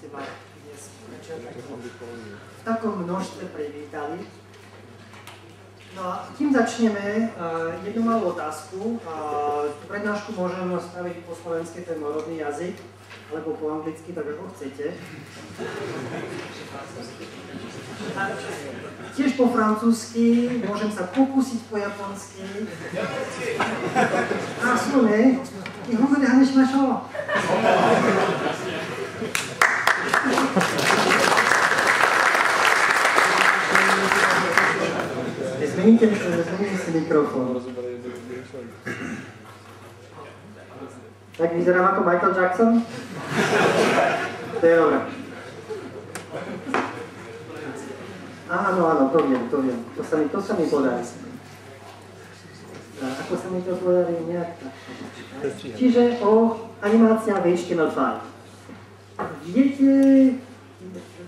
ste ma dnes večer v takom množstve privítali. No a kým začneme, jednu malú otázku. Tú prednášku môžem spraviť po slovensky, to je môj rodný jazyk, alebo po anglicky, tak ako chcete. A tiež po francúzsky, môžem sa pokúsiť po japonsky. A sú, ne? Ich hovorí, a než máš ho. Zmeníte si mikrofón. Tak vyzerám ako Michael Jackson? To je dobré. Áno, to viem. To sa mi podarí. Ako sa mi to podarí nejak tak. Čiže o animácia v HTML5.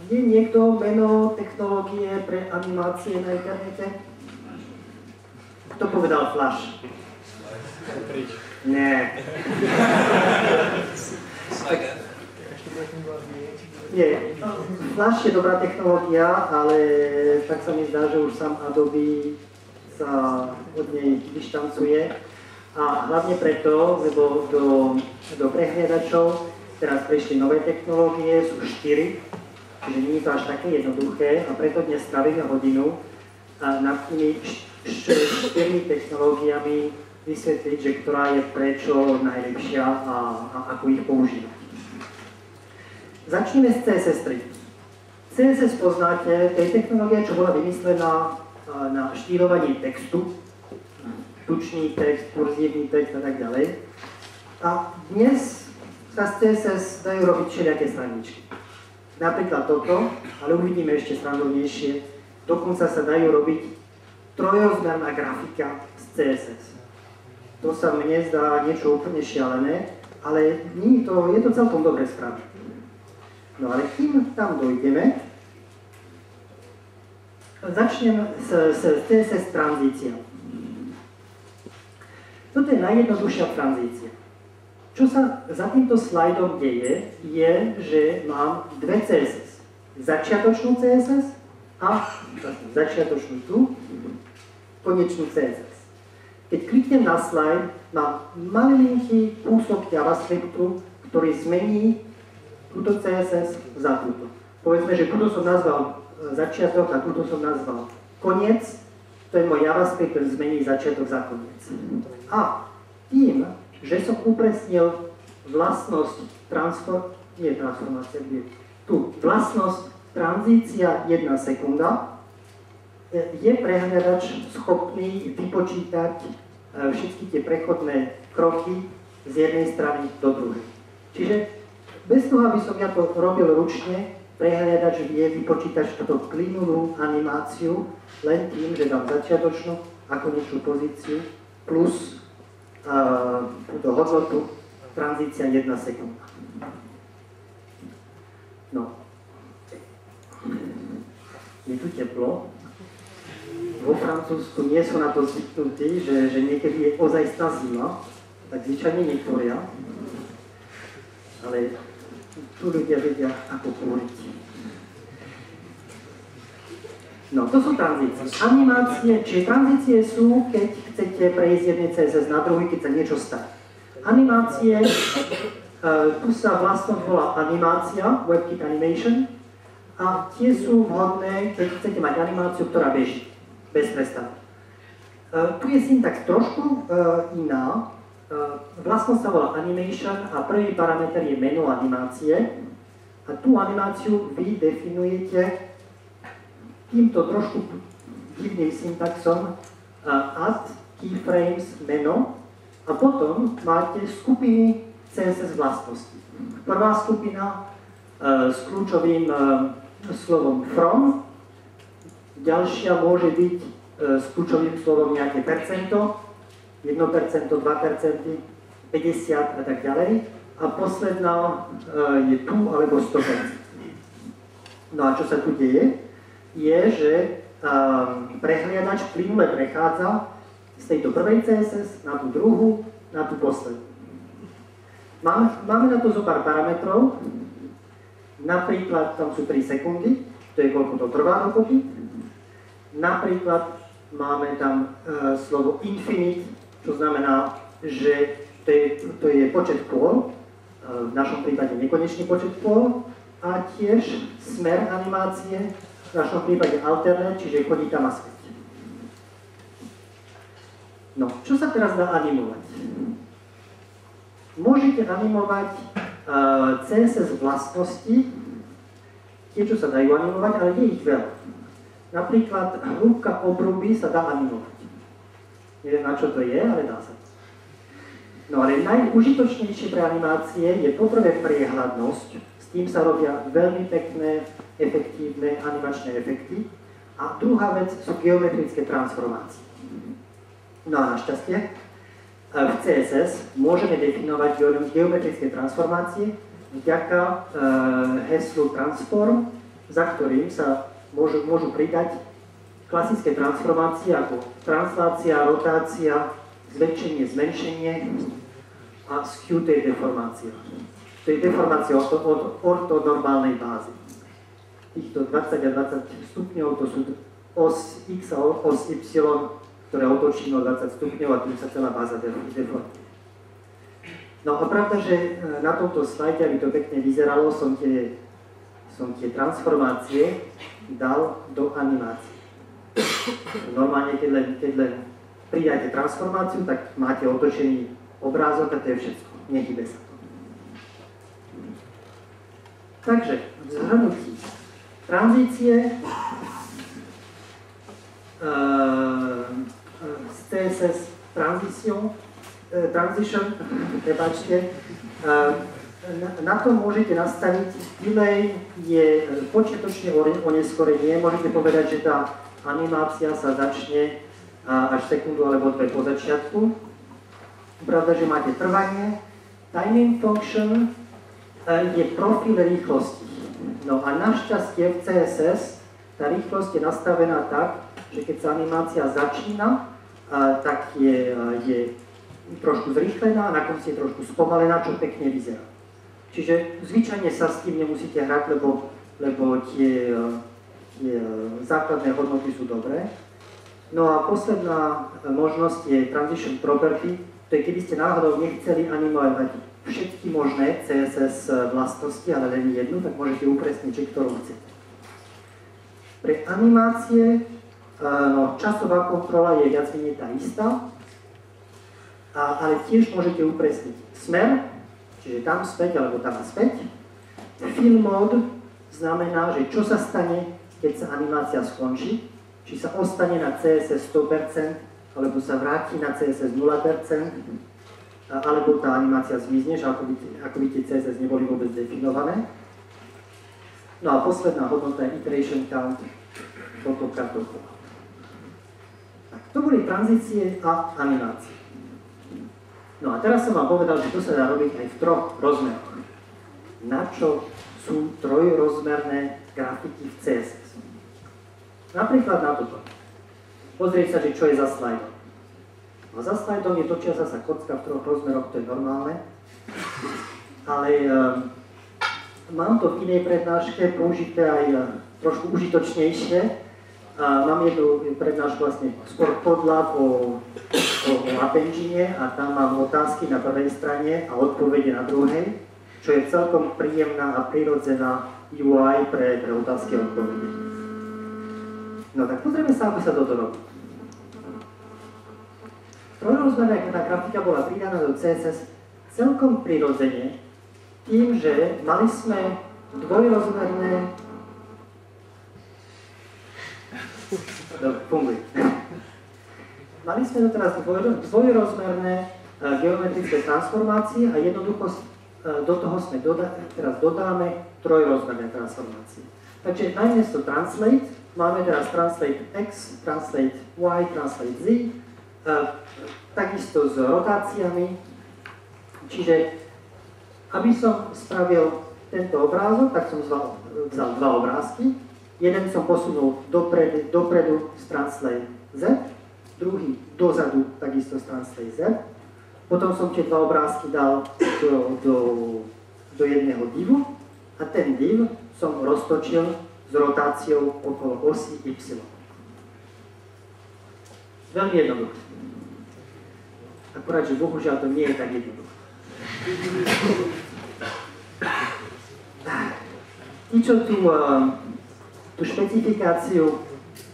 Vie niekto meno technológie pre animácie na internete? Kto povedal Flash? Nie. Nie. Flash je dobrá technológia, ale tak sa mi zdá, že už sám Adobe sa od nej dištancuje. A hlavne preto, lebo do prehliadačov teraz prišli nové technológie, sú 4, čiže nie je to až také jednoduché a preto dnes strávime hodinu nad tými 4 technológiami vysvetliť, že ktorá je prečo najlepšia a ako ich používať. Začneme s CSS3. CSS poznáte, to je technológia, čo bola vymyslená na štýlovanie textu, tučný text, kurzívny text a tak ďalej. A dnes sa z CSS dajú robiť všelijaké straničky. Napríklad toto, ale uvidíme ešte srandovnejšie. Dokonca sa dajú robiť trojrozmerná grafika z CSS. To sa mne zdá niečo úplne šialené, ale je to celkom dobre spravené. No ale kým tam dojdeme, začnem s CSS tranzíciou. Toto je najjednoduchšia tranzícia. Čo sa za týmto slajdom deje, je, že mám dve CSS. Začiatočnú CSS a začiatočnú tu, konečnú CSS. Keď kliknem na slajd, mám malinký kúsok JavaScriptu, ktorý zmení túto CSS za túto. Povedzme, že túto som nazval začiatok a túto som nazval koniec. To je môj JavaScript, ktorý zmení začiatok za koniec. A tým, že som upresnil vlastnosť vlastnosť tranzícia 1 sekunda, je prehliadač schopný vypočítať všetky tie prechodné kroky z jednej strany do druhej. Čiže bez toho, aby som ja to robil ručne, prehliadač vie vypočítať túto plynulú animáciu len tým, že dám začiatočnú a konečnú pozíciu plus túto hodnotu tranzícia 1 sekunda. No. Je tu teplo. Vo Francúzsku nie sú na to zvyknutí, že niekedy je ozajstná zima, tak zvyčajne netvoria. Ale tu ľudia vedia, ako kúriť. No, to sú tranzície. Animácie, čiže tranzície sú, keď chcete prejsť z jednej CSS na druhý, keď sa niečo stane. Animácie, tu sa vlastnosť volá animácia, WebKit Animation, a tie sú vhodné, keď chcete mať animáciu, ktorá beží, bez prestávky. Tu je syntax trošku iná. Vlastnosť sa volá animation a prvý parameter je meno animácie. A tú animáciu vy definujete týmto trošku divným syntaxom add keyframes meno a potom máte skupiny CSS vlastností. Prvá skupina s kľúčovým slovom from, ďalšia môže byť s kľúčovým slovom nejaké percento, 1%, 2%, 50 a tak ďalej. A posledná je tu alebo 100%. No a čo sa tu deje? Je, že prehliadač plynule prechádza z tejto prvej CSS na tú druhú, na tú poslednú. Máme na to zo pár parametrov. Napríklad tam sú 3 sekundy, to je koľko to trvá dokopy. Napríklad máme tam slovo infinite, čo znamená, že to je počet kôl, v našom prípade nekonečný počet kôl, a tiež smer animácie, v našom prípade alternate, čiže chodí tam a späť. No, čo sa teraz dá animovať? Môžete animovať CSS vlastnosti, tie, čo sa dajú animovať, ale nie ich veľa. Napríklad hĺbka obruby sa dá animovať. Neviem, na čo to je, ale dá sa. No ale najužitočnejšie pre animácie je poprvé priehľadnosť. S tým sa robia veľmi pekné, efektívne animačné efekty. A druhá vec sú geometrické transformácie. No a našťastie, v CSS môžeme definovať geometrické transformácie vďaka heslu transform, za ktorým sa môžu pridať klasické transformácie ako translácia, rotácia, zväčšenie, zmenšenie a skew, to je deformácia. To je deformácia od ortonormálnej bázy. Týchto 20 a 20 stupňov to sú os x a os y, ktoré otočíme o 20 stupňov a tým sa celá báza deformuje. No a pravda, že na tomto slajde, aby to pekne vyzeralo, som tie transformácie dal do animácie. Normálne, keď len pridáte transformáciu, tak máte otočený obrázok a to je všetko. Nehybe sa to. Takže, v zhrnutí. Tranzície z CSS transition, prepáčte, na to môžete nastaviť delay, je počiatočne oneskorenie. Môžete povedať, že tá animácia sa začne až sekundu alebo dve po začiatku. Pravda, že máte trvanie. Timing function je profil rýchlosti. No a našťastie v CSS tá rýchlosť je nastavená tak, že keď sa animácia začína, tak je trošku zrýchlená a na konci je trošku spomalená, čo pekne vyzerá. Čiže zvyčajne sa s tým nemusíte hrať, lebo tie základné hodnoty sú dobré. No a posledná možnosť je Transition Property, to je keby ste náhodou nechceli animovať všetky možné CSS vlastnosti, ale len jednu, tak môžete upresniť, či ktorú chcete. Pre animácie časová kontrola je viac menej tá istá, ale tiež môžete upresniť smer, čiže tam späť alebo tam späť. Fill mode znamená, že čo sa stane, keď sa animácia skončí, či sa ostane na CSS 100%, alebo sa vráti na CSS 0%, alebo tá animácia zmizne, ako by tie CSS neboli vôbec definované. No a posledná hodnota je iteration count, toľkokrát dokola. Tak, to boli tranzície a animácie. No a teraz som vám povedal, že to sa dá robiť aj v troch rozmeroch. Na čo sú trojrozmerné grafiky v CSS? Napríklad na toto. Pozrieť sa, že čo je za slajdom. A za slajdom je točiaca sa kocka v troch rozmeroch, to je normálne. Ale mám to v inej prednáške použité aj trošku užitočnejšie. Mám jednu prednášku vlastne skôr podľa o App Engine a tam mám otázky na prvej strane a odpovede na druhej, čo je celkom príjemná a prirodzená UI pre otázky a odpovede. No tak pozrieme sa, ako sa toto robí. Trojrozmerná grafika bola pridaná do CSS celkom prirodzene tým, že mali sme dvojrozmerné... Funguje. Mali sme doteraz dvojrozmerné geometrické transformácie a jednoducho do toho teraz dodáme trojrozmerné transformácie. Takže namiesto translate máme teraz translate x, translate y, translate z, takisto s rotáciami. Čiže aby som spravil tento obrázok, tak som vzal dva obrázky. Jeden som posunul dopredu z translate z, druhý dozadu takisto z translate z. Potom som tie dva obrázky dal do jedného divu a ten div som roztočil s rotáciou okolo osy Y. Veľmi jednoduché. Akurát, že bohužiaľ to nie je tak jednoduché. Tí, čo tú špecifikáciu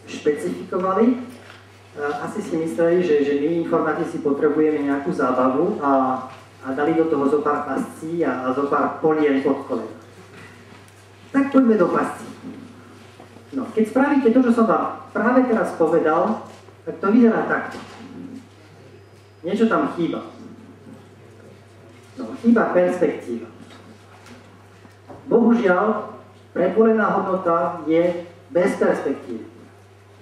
špecifikovali, asi si mysleli, že my informatici potrebujeme nejakú zábavu a dali do toho zo pár pascí a zo pár polien pod kolena. Tak poďme do pascí. No, keď spravíte to, čo som vám práve teraz povedal, tak to vyzerá takto. Niečo tam chýba. No, chýba perspektíva. Bohužiaľ, predvolená hodnota je bez perspektívy.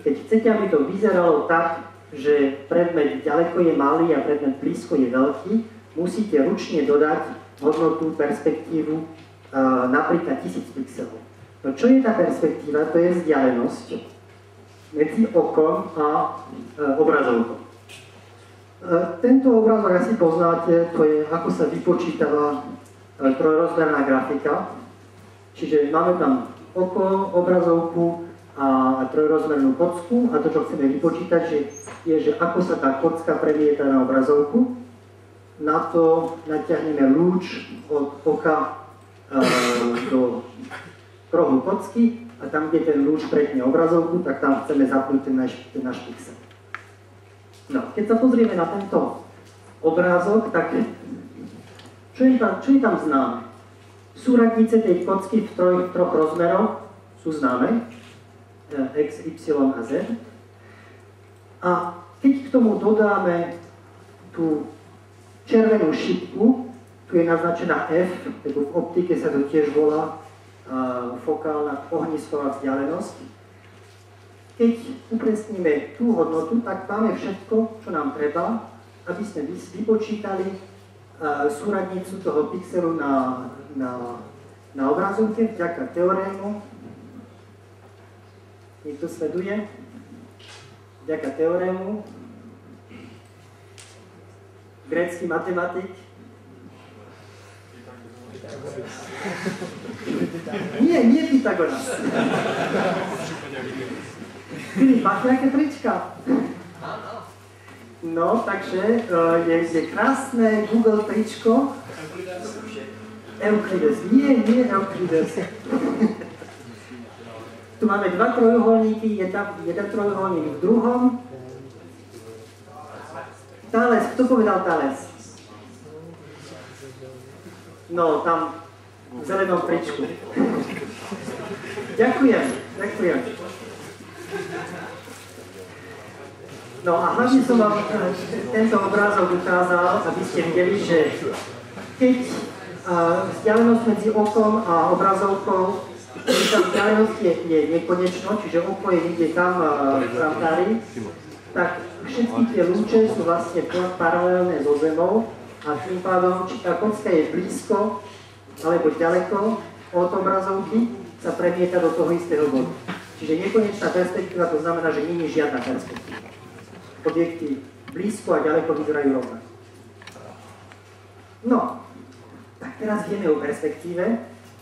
Keď chcete, aby to vyzeralo tak, že predmet ďaleko je malý a predmet blízko je veľký, musíte ručne dodať hodnotu, perspektívu napríklad 1000 pixelov. No čo je tá perspektíva? To je vzdialenosť medzi okom a obrazovkou. Tento obrázok asi poznáte, to je ako sa vypočítava trojrozmerná grafika. Čiže máme tam oko, obrazovku a trojrozmernú kocku a to, čo chceme vypočítať, je, že ako sa tá kocka premieta na obrazovku. Na to natiahneme lúč od oka do rohu kocky a tam, kde ten lúč pretne obrazovku, tak tam chceme zapnúť ten náš pixel. No, keď sa pozrieme na tento obrázok, tak čo je tam známe? Súradnice tej kocky v troch rozmeroch sú známe, x, y a z. A keď k tomu dodáme tú červenú šipku, tu je naznačená F, lebo v optike sa to tiež volá fokálna ohnisková vzdialenosť. Keď upresníme tú hodnotu, tak máme všetko, čo nám treba, aby sme vypočítali súradnicu toho pixelu na obrazovke vďaka teorému. Niekto sleduje? Vďaka teorému. Grécky matematik. Nie Pythagoras. Filip, máš nejaké trička? No, takže je krásne Google tričko. Euklides. Nie Euklides. Tu máme dva trojuholníky, je tam jeden trojuholník v druhom. Thales, kto povedal Thales? No, tam v zelenom tričku. Ďakujem. No a hlavne som vám tento obrázok ukázal, aby ste videli, že keď vzdialenosť medzi okom a obrazovkou, keď tá vzdialenosť je nekonečno, čiže oko je niekde tam v frontári, tak všetky tie lúče sú vlastne paralelné so Zemou a tým pádom, či tá kocka je blízko alebo ďaleko od obrazovky, sa premieta do toho istého bodu. Čiže nekonečná perspektíva, to znamená, že nie je žiadna perspektíva. Objekty blízko a ďaleko vyzerajú rovnako. No, tak teraz vieme o perspektíve.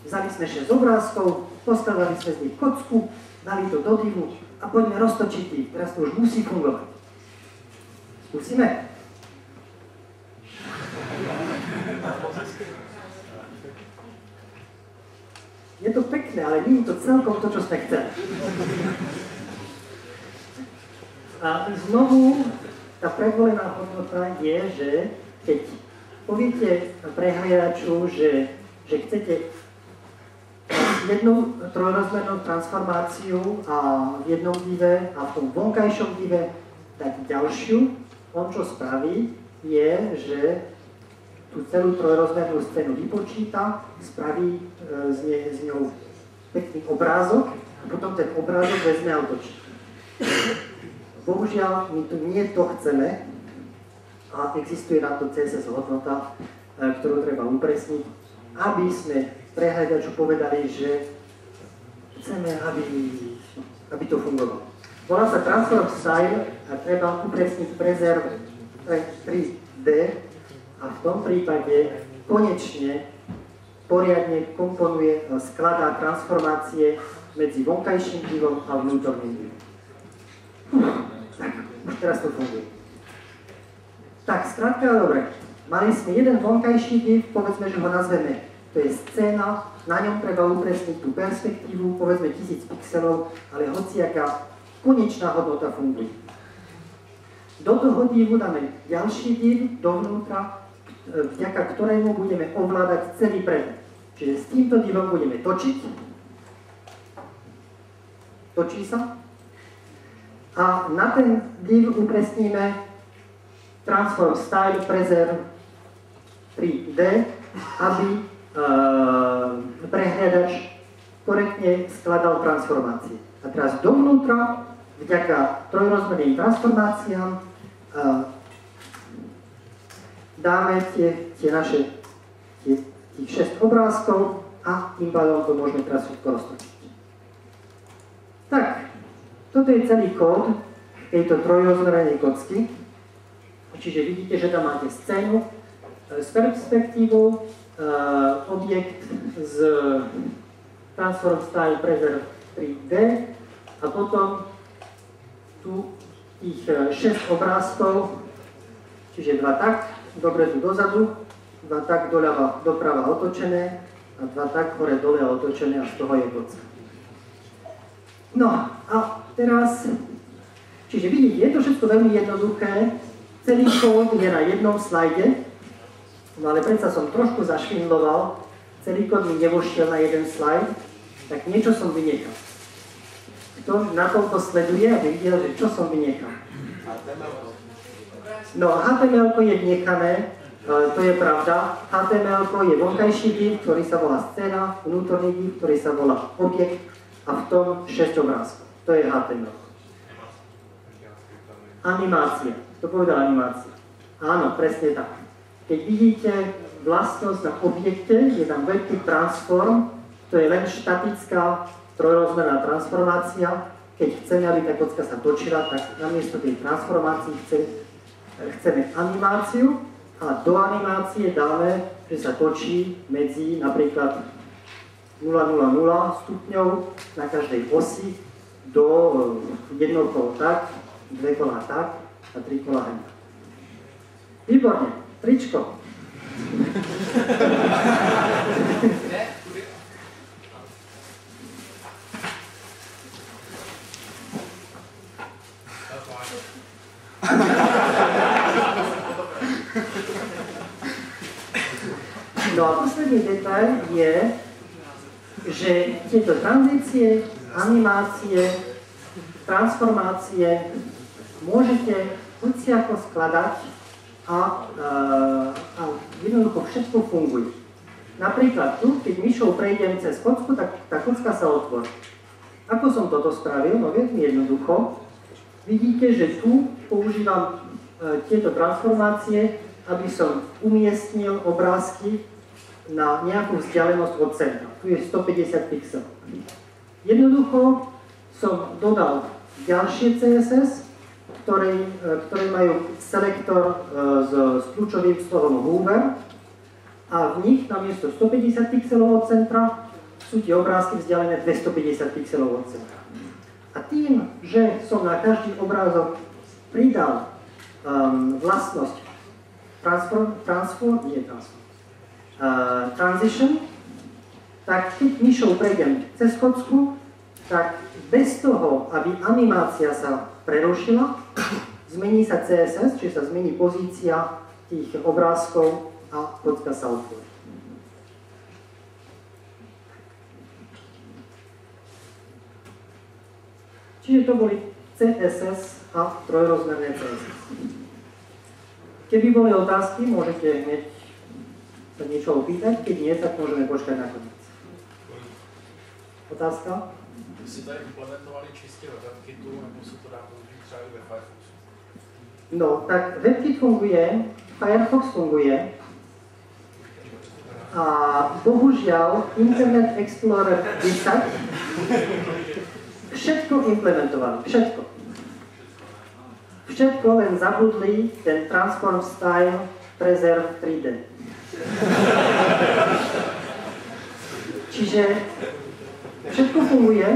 Vzali sme 6 obrázkov, poskladali sme z nich kocku, dali to do divu a poďme roztočiť ich. Teraz to už musí fungovať. Skúsime? Je to pekné, ale nie je to celkom to, čo sme chceli. A znovu, tá predvolená hodnota je, že keď poviete prehliadaču, že chcete jednu trojrozmernú transformáciu a v jednom dive a v tom vonkajšom dive dať ďalšiu, on čo spraví, je, že tú celú trojrozmernú scénu vypočíta, spraví z ňou pekný obrázok a potom ten obrázok vezme a otočí. Bohužiaľ, my tu nie to chceme a existuje na to CSS hodnota, ktorú treba upresniť, aby sme prehľadaču povedali, že chceme, aby to fungovalo. Volá sa transform style a treba upresniť preserve 3D a v tom prípade konečne poriadne komponuje, skladá transformácie medzi vonkajším divom a vnútorným divom. Tak, už teraz to funguje. Tak, skrátka, dobre. Mali sme jeden vonkajší div, povedzme, že ho nazveme, to je scéna, na ňom treba upresniť tú perspektívu, povedzme 1000 pixelov, ale hociaká konečná hodnota funguje. Do toho divu dáme ďalší div dovnútra, vďaka ktorému budeme ovládať celý predmet. Čiže s týmto divom budeme točiť. Točí sa. A na ten div upresníme Transform Style Preserve 3D, aby prehliadač korektne skladal transformácie. A teraz dovnútra, vďaka trojrozmerným transformáciám, dáme tie naše tých 6 obrázkov a tým pádom to môžeme teraz všetko roztočiť. Tak, toto je celý kód tejto trojrozmernej kocky. Čiže vidíte, že tam máte scénu s perspektívou, objekt z Transform Style Preserve 3D a potom tu tých 6 obrázkov, čiže 2 tak, dopredu dozadu, 2 tak doľava, doprava otočené a 2 tak hore dole otočené a z toho je kocka. No a teraz, čiže vidíte, je to všetko veľmi jednoduché, celý kód je na jednom slajde, no ale predsa som trošku zašvindloval, celý kód mi nevošiel na jeden slajd, tak niečo som vynechal. Kto na tomto sleduje, aby videl, že čo som vynechal. No, HTML je vnechané, to je pravda. HTML je vonkajší div, ktorý sa volá scéna, vnútorný div, ktorý sa volá objekt a v tom 6 obrázkov. To je HTML. Animácia. Kto povedal animácia? Áno, presne tak. Keď vidíte vlastnosť na objekte, je tam veľký transform, to je len štatická trojrozmerná transformácia. Keď chceme, aby tá kocka sa točila, tak namiesto tej transformácii chceme animáciu a do animácie dáme, že sa točí medzi napríklad 0,00 stupňov na každej osi do jedno kolo tak, 2 kola tak a 3 kola hen. Výborne, tričko. No a posledný detail je, že tieto tranzície, animácie, transformácie môžete hociako skladať a jednoducho všetko funguje. Napríklad tu, keď myšou prejdem cez kocku, tak tá kocka sa otvorí. Ako som toto spravil? No veľmi jednoducho. Vidíte, že tu používam tieto transformácie, aby som umiestnil obrázky na nejakú vzdialenosť od centra. Tu je 150 pixelov. Jednoducho som dodal ďalšie CSS, ktoré majú selektor s kľúčovým slovom Hoover a v nich namiesto 150 pixelov od centra sú tie obrázky vzdialené 250 pixelov od centra. A tým, že som na každý obrázok pridal vlastnosť transition, tak keď myšou prejdem cez kocku, tak bez toho, aby animácia sa prerušila, zmení sa CSS, čiže sa zmení pozícia tých obrázkov a kocka sa otvorí. Čiže to boli CSS a trojrozmerné CSS. Keby boli otázky, môžete hneď sa niečo opýtať, keď nie, tak môžeme počkať na koniec. Otázka? Vy si tady implementovali čistě ve WebKitu, nebo se to dá použít třeba i ve Firefoxu? No, tak WebKit funguje, Firefox funguje a bohužiaľ Internet Explorer 10 všetko implementovali, všetko. Všetko len zabudli ten Transform Style Preserve 3D. Čiže všetko funguje,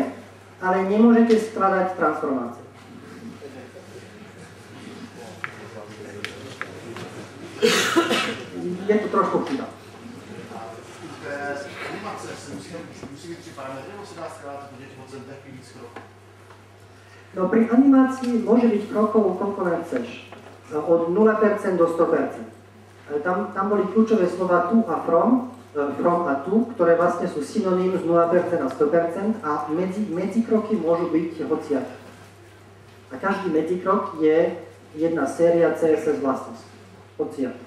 ale nemôžete skladať transformácie. Je to trošku chyba. No pri animácii môže byť krokov, koľko len chceš. Od 0% do 100%. Tam boli kľúčové slova tu a from a tu, ktoré vlastne sú synonym z 0% a 100% a medzikroky môžu byť hociaké. A každý medzikrok je jedna séria CSS vlastností. Hociaké.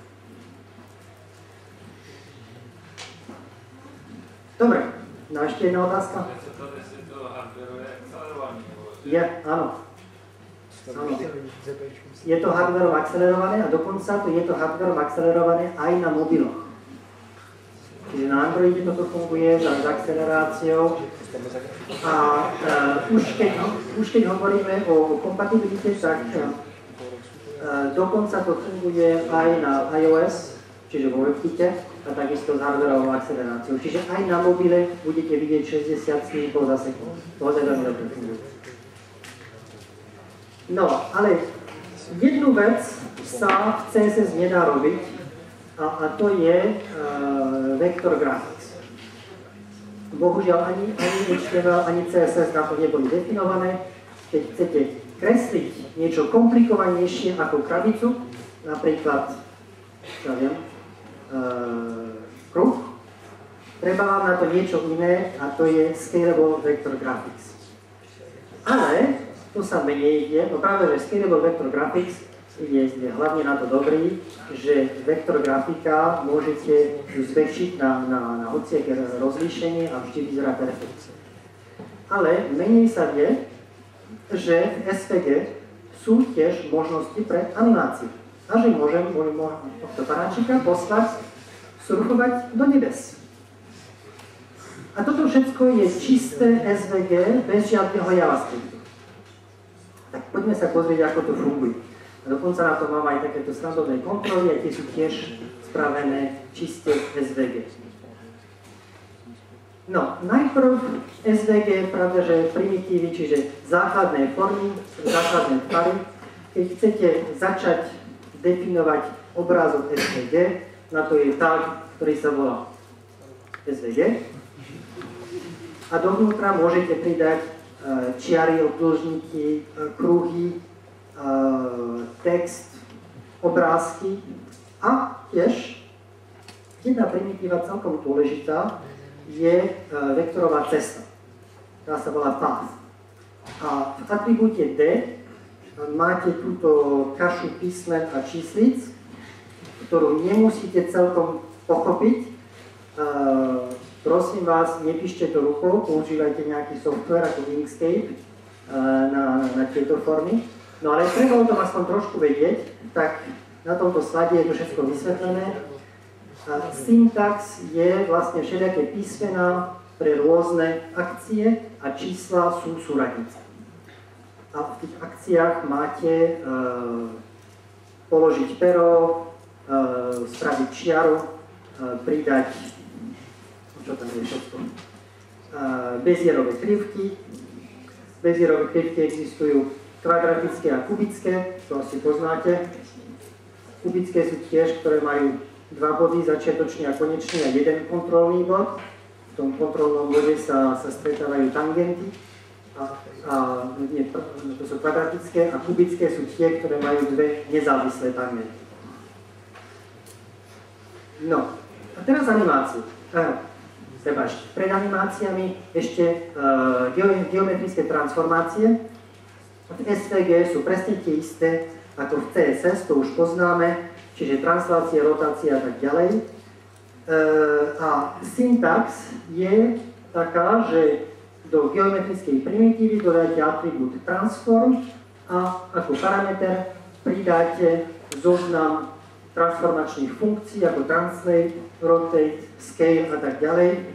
Dobre, no ešte jedna otázka. Je, áno. Je to hardwareom akcelerované a dokonca je to hardwareom akcelerované aj na mobiloch. Čiže na Androide toto funguje s akceleráciou a už keď hovoríme o kompatibilite, tak dokonca to funguje aj na iOS, čiže vo WebKite a takisto s hardwareovou akceleráciou. Čiže aj na mobile budete vidieť 60 snímkov za sekundu. To veľmi dobre funguje. No, ale jednu vec sa v CSS nedá robiť a to je vector graphics. Bohužiaľ ani HTML, ani CSS na to neboli definované. Keď chcete kresliť niečo komplikovanejšie ako krabicu, napríklad, kruh, treba vám na to niečo iné a to je scalable vector graphics. Ale tu sa menej ide, no práve, že Scalable Vector Graphics je hlavne na to dobrý, že vektor grafika môžete zväčšiť na hociaké rozlíšenie a vždy vyzerá perfektne. Ale menej sa vie, že v SVG sú tiež možnosti pre animáciu. A že môžem tohto panáčika poslať surfovať do nebes. A toto všetko je čisté SVG bez žiadneho JavaScriptu. Tak poďme sa pozrieť, ako to funguje. A dokonca na to mám aj takéto srandovné kontroly, a tie sú tiež spravené čiste SVG. No, najprv SVG je pravda, že primitívy, čiže základné formy, základné tvary. Keď chcete začať definovať obrázok SVG, na to je tag, ktorý sa volá SVG. A dovnútra môžete pridať čiary, obdĺžniky, kruhy, text, obrázky a tiež jedna primitíva celkom dôležitá je vektorová cesta. Tá sa volá path. A v atribúte D máte túto kašu písmen a číslic, ktorú nemusíte celkom pochopiť. Prosím vás, nepíšte to rukou, používajte nejaký software ako Inkscape na tieto formy. No ale treba o tom aspoň trošku vedieť, tak na tomto slade je to všetko vysvetlené. Syntax je vlastne všelijaké písmená pre rôzne akcie a čísla sú súradnice. A v tých akciách máte položiť pero, spraviť čiaru, pridať čo tam je všetko. Bezierové krivky. Bezierové krivky existujú kvadratické a kubické, to asi poznáte. Kubické sú tiež, ktoré majú dva body, začiatočný a konečný a jeden kontrolný bod. V tom kontrolnom bode sa stretávajú tangenty. To sú kvadratické a kubické sú tie, ktoré majú dve nezávislé tangenty. No, a teraz animáciu. Pred animáciami ešte geometrické transformácie. V SVG sú presne tie isté ako v CSS, to už poznáme, čiže translácia, rotácia a tak ďalej. A syntax je taká, že do geometrickej primitívy dodáte atribút transform a ako parameter pridáte zoznam transformačných funkcií ako translate, rotate, scale a tak ďalej,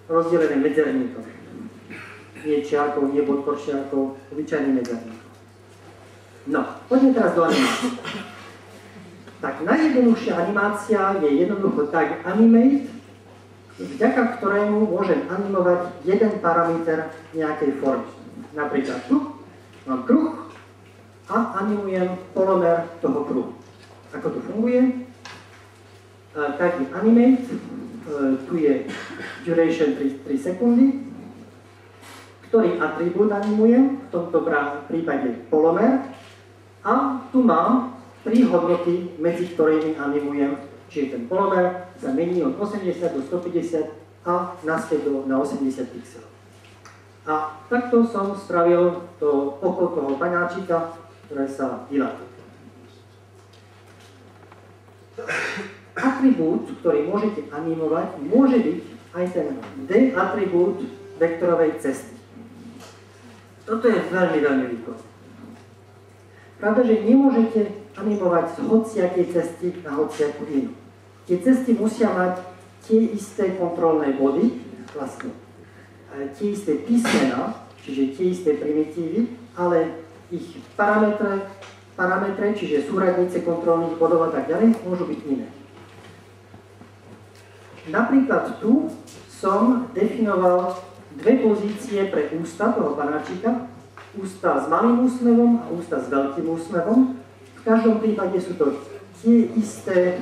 rozdelené medzerníkom. Nie čiarkou, nie podkorčiarkou, obyčajný medzerník. No, poďme teraz do animácie. Tak najjednoduchšia animácia je jednoducho tag animate, vďaka ktorému môžem animovať jeden parameter nejakej formy. Napríklad tu mám kruh a animujem polomer toho kruhu. Ako to funguje? Taký animate, tu je duration 3 sekundy, ktorý atribút animujem, v tomto prípade polomer, a tu mám 3 hodnoty, medzi ktorými animujem, čiže ten polomer sa mení od 80 do 150 a naspäť na 80 pixelov. A takto som spravil to oko toho paňáčika, ktoré sa dilatuje. Atribút, ktorý môžete animovať, môže byť aj ten D-atribút vektorovej cesty. Toto je veľmi, veľmi výkonné. Pravda, že nemôžete animovať z hociakej cesty na hociakú inú. Tie cesty musia mať tie isté kontrolné body, vlastne tie isté písmená, čiže tie isté primitívy, ale ich parametre, čiže súradnice kontrolných bodov a tak ďalej, môžu byť iné. Napríklad tu som definoval dve pozície pre ústa toho panáčika, ústa s malým úsmevom a ústa s veľkým úsmevom. V každom prípade sú to tie isté,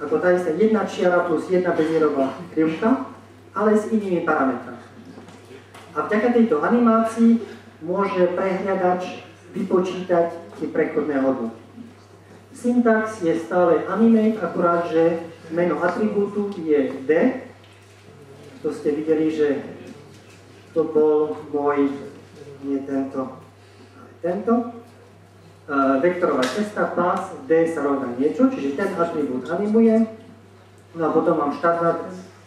ako tá istá jedna čiara plus jedna bezierová krivka, ale s inými parametrami. A vďaka tejto animácii môže prehliadač vypočítať tie prechodné hodnoty. Syntax je stále animate, akurát, že meno atribútu je D. To ste videli, že to bol môj, nie tento, ale tento. Vektorová cesta, pass, D sa rovná niečo, čiže ten atribút animujem. No a potom mám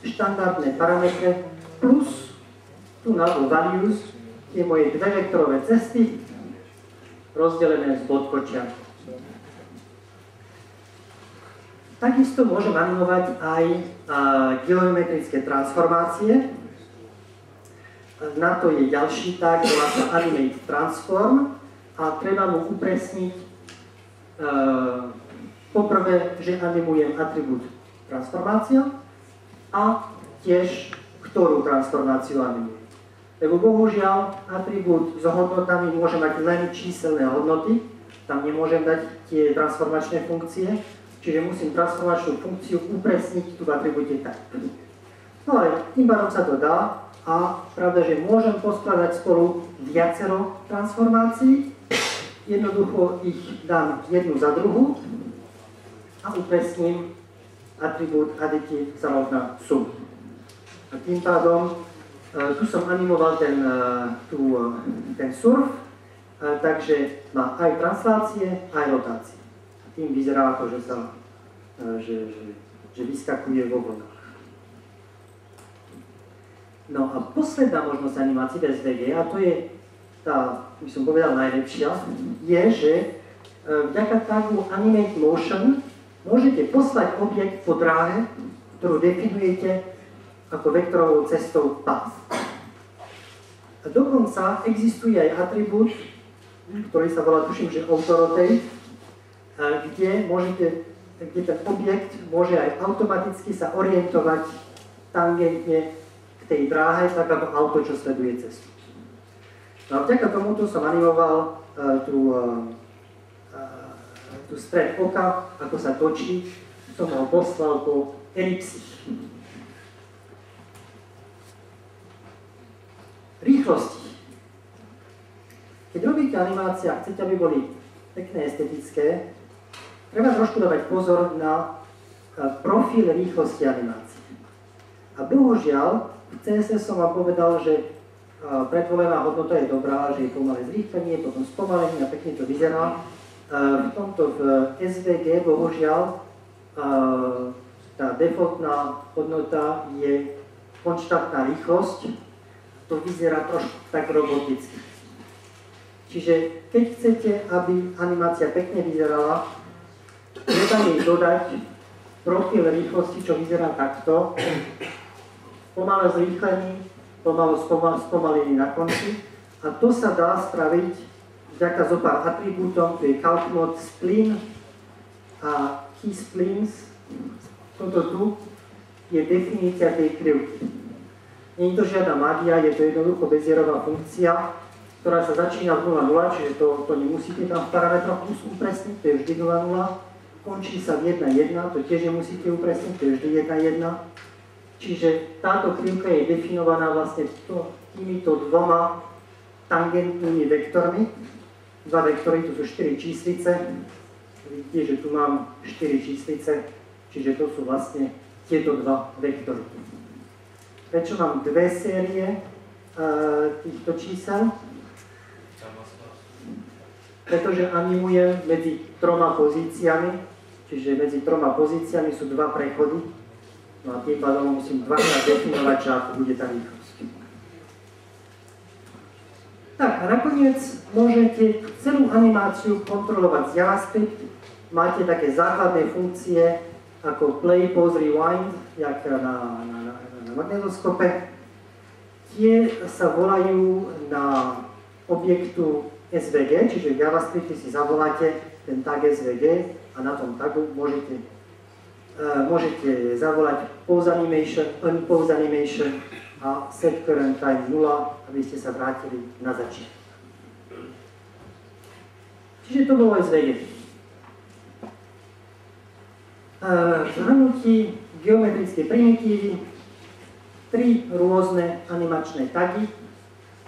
štandardné parametre plus tu na values, tie moje dve vektorové cesty rozdelené z bodkočiarkou. Takisto môžem animovať aj geometrické transformácie. Na to je ďalší tag, volá sa Animate Transform a treba mu upresniť poprvé, že animujem atribút transformácia a tiež ktorú transformáciu animujem. Lebo bohužiaľ atribút s hodnotami môže mať len číselné hodnoty, tam nemôžem dať tie transformačné funkcie, čiže musím transformačnú funkciu upresniť tu v atribúte tak. No ale tým pádom sa to dá a pravda, že môžem poskladať spolu viacero transformácií, jednoducho ich dám jednu za druhú a upresním atribút additive sa rovná sum. A tým pádom tu som animoval ten surf, takže má aj translácie, aj rotácie. Tým vyzerá to, že vyskakuje vo vlnách. No a posledná možnosť animácie v SVG, a to je tá, by som povedal, najlepšia, je, že vďaka tagu Animate Motion môžete poslať objekt po dráhe, ktorú definujete ako vektorovou cestou path. A dokonca existuje aj atribút, ktorý sa volá, tuším, že autorotate, kde ten objekt môže aj automaticky sa orientovať tangentne k tej dráhe, tak ako auto, čo sleduje cestu. No a vďaka tomuto som animoval tú stred oka, ako sa točí, som ho poslal po elipsích. Rýchlosti. Keď robíte animácie a chcete, aby boli pekné, estetické, treba trošku dávať pozor na profil rýchlosti animácie. A bohužiaľ, v CSS som vám povedal, že predvolená hodnota je dobrá, že je pomalé zrýchlenie, potom spomalenie a pekne to vyzerá. V tomto v SVG, bohužiaľ, tá defaultná hodnota je konštantná rýchlosť. To vyzerá trošku tak roboticky. Čiže keď chcete, aby animácia pekne vyzerala, treba jej dodať profil rýchlosti, čo vyzerá takto. Pomalé zrýchlenie, spomalenie na konci. A to sa dá spraviť vďaka zopár atribútom, to je calc mode spleen a key spleens. Toto tu je definícia tej krivky. Nie je to žiadna magia, je to jednoducho bezierová funkcia, ktorá sa začína v 0,0, čiže to nemusíte tam v parametroch upresniť, to je vždy 0,0. Končí sa v 1,1, to tiež nemusíte upresniť, to je vždy 1,1. Čiže táto krivka je definovaná vlastne týmito dvoma tangentnými vektormi. Dva vektory, tu sú 4 číslice. Vidíte, že tu mám 4 číslice, čiže to sú vlastne tieto dva vektory. Prečo mám dve série týchto čísel? Pretože animujem medzi troma pozíciami, čiže medzi troma pozíciami sú dva prechody. No a tým pádom musím dvakrát definovať, čo ako bude tá rýchlosť. Tak a nakoniec môžete celú animáciu kontrolovať z JavaScript. Máte také základné funkcie ako play, pause, rewind, jak na magnetoskope. Tie sa volajú na objektu SVG, čiže v JavaScripte si zavoláte ten tag SVG a na tom tagu môžete zavolať pause animation, unpause animation a set current time 0, aby ste sa vrátili na začiatok. Čiže to bolo SVG. V zhrnutí geometrické primitívy, 3 rôzne animačné tagy,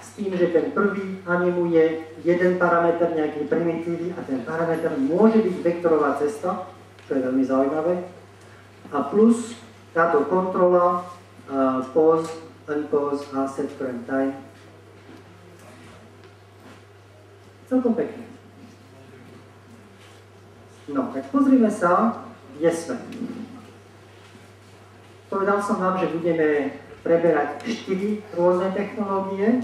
s tým, že ten prvý animuje jeden parameter nejakej primitívy a ten parameter môže byť vektorová cesta, čo je veľmi zaujímavé, a plus táto kontrola pause, unpause a set current time. Celkom pekne. No, tak pozrime sa, kde sme. Povedal som vám, že budeme preberať 4 rôzne technológie,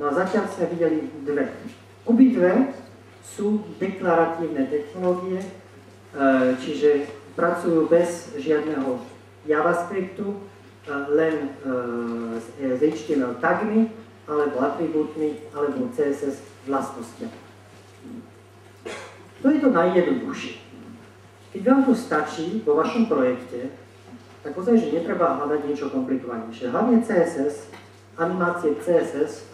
no a zatiaľ sme videli dve. Obidve sú deklaratívne technológie, čiže pracujú bez žiadneho JavaScriptu, len s HTML tagmi, alebo atribútmi, alebo CSS vlastnosťami. To je to najjednoduchšie. Keď vám to stačí vo vašom projekte, tak ozaj, že netreba hľadať niečo komplikovanejšie. Hlavne CSS, animácie CSS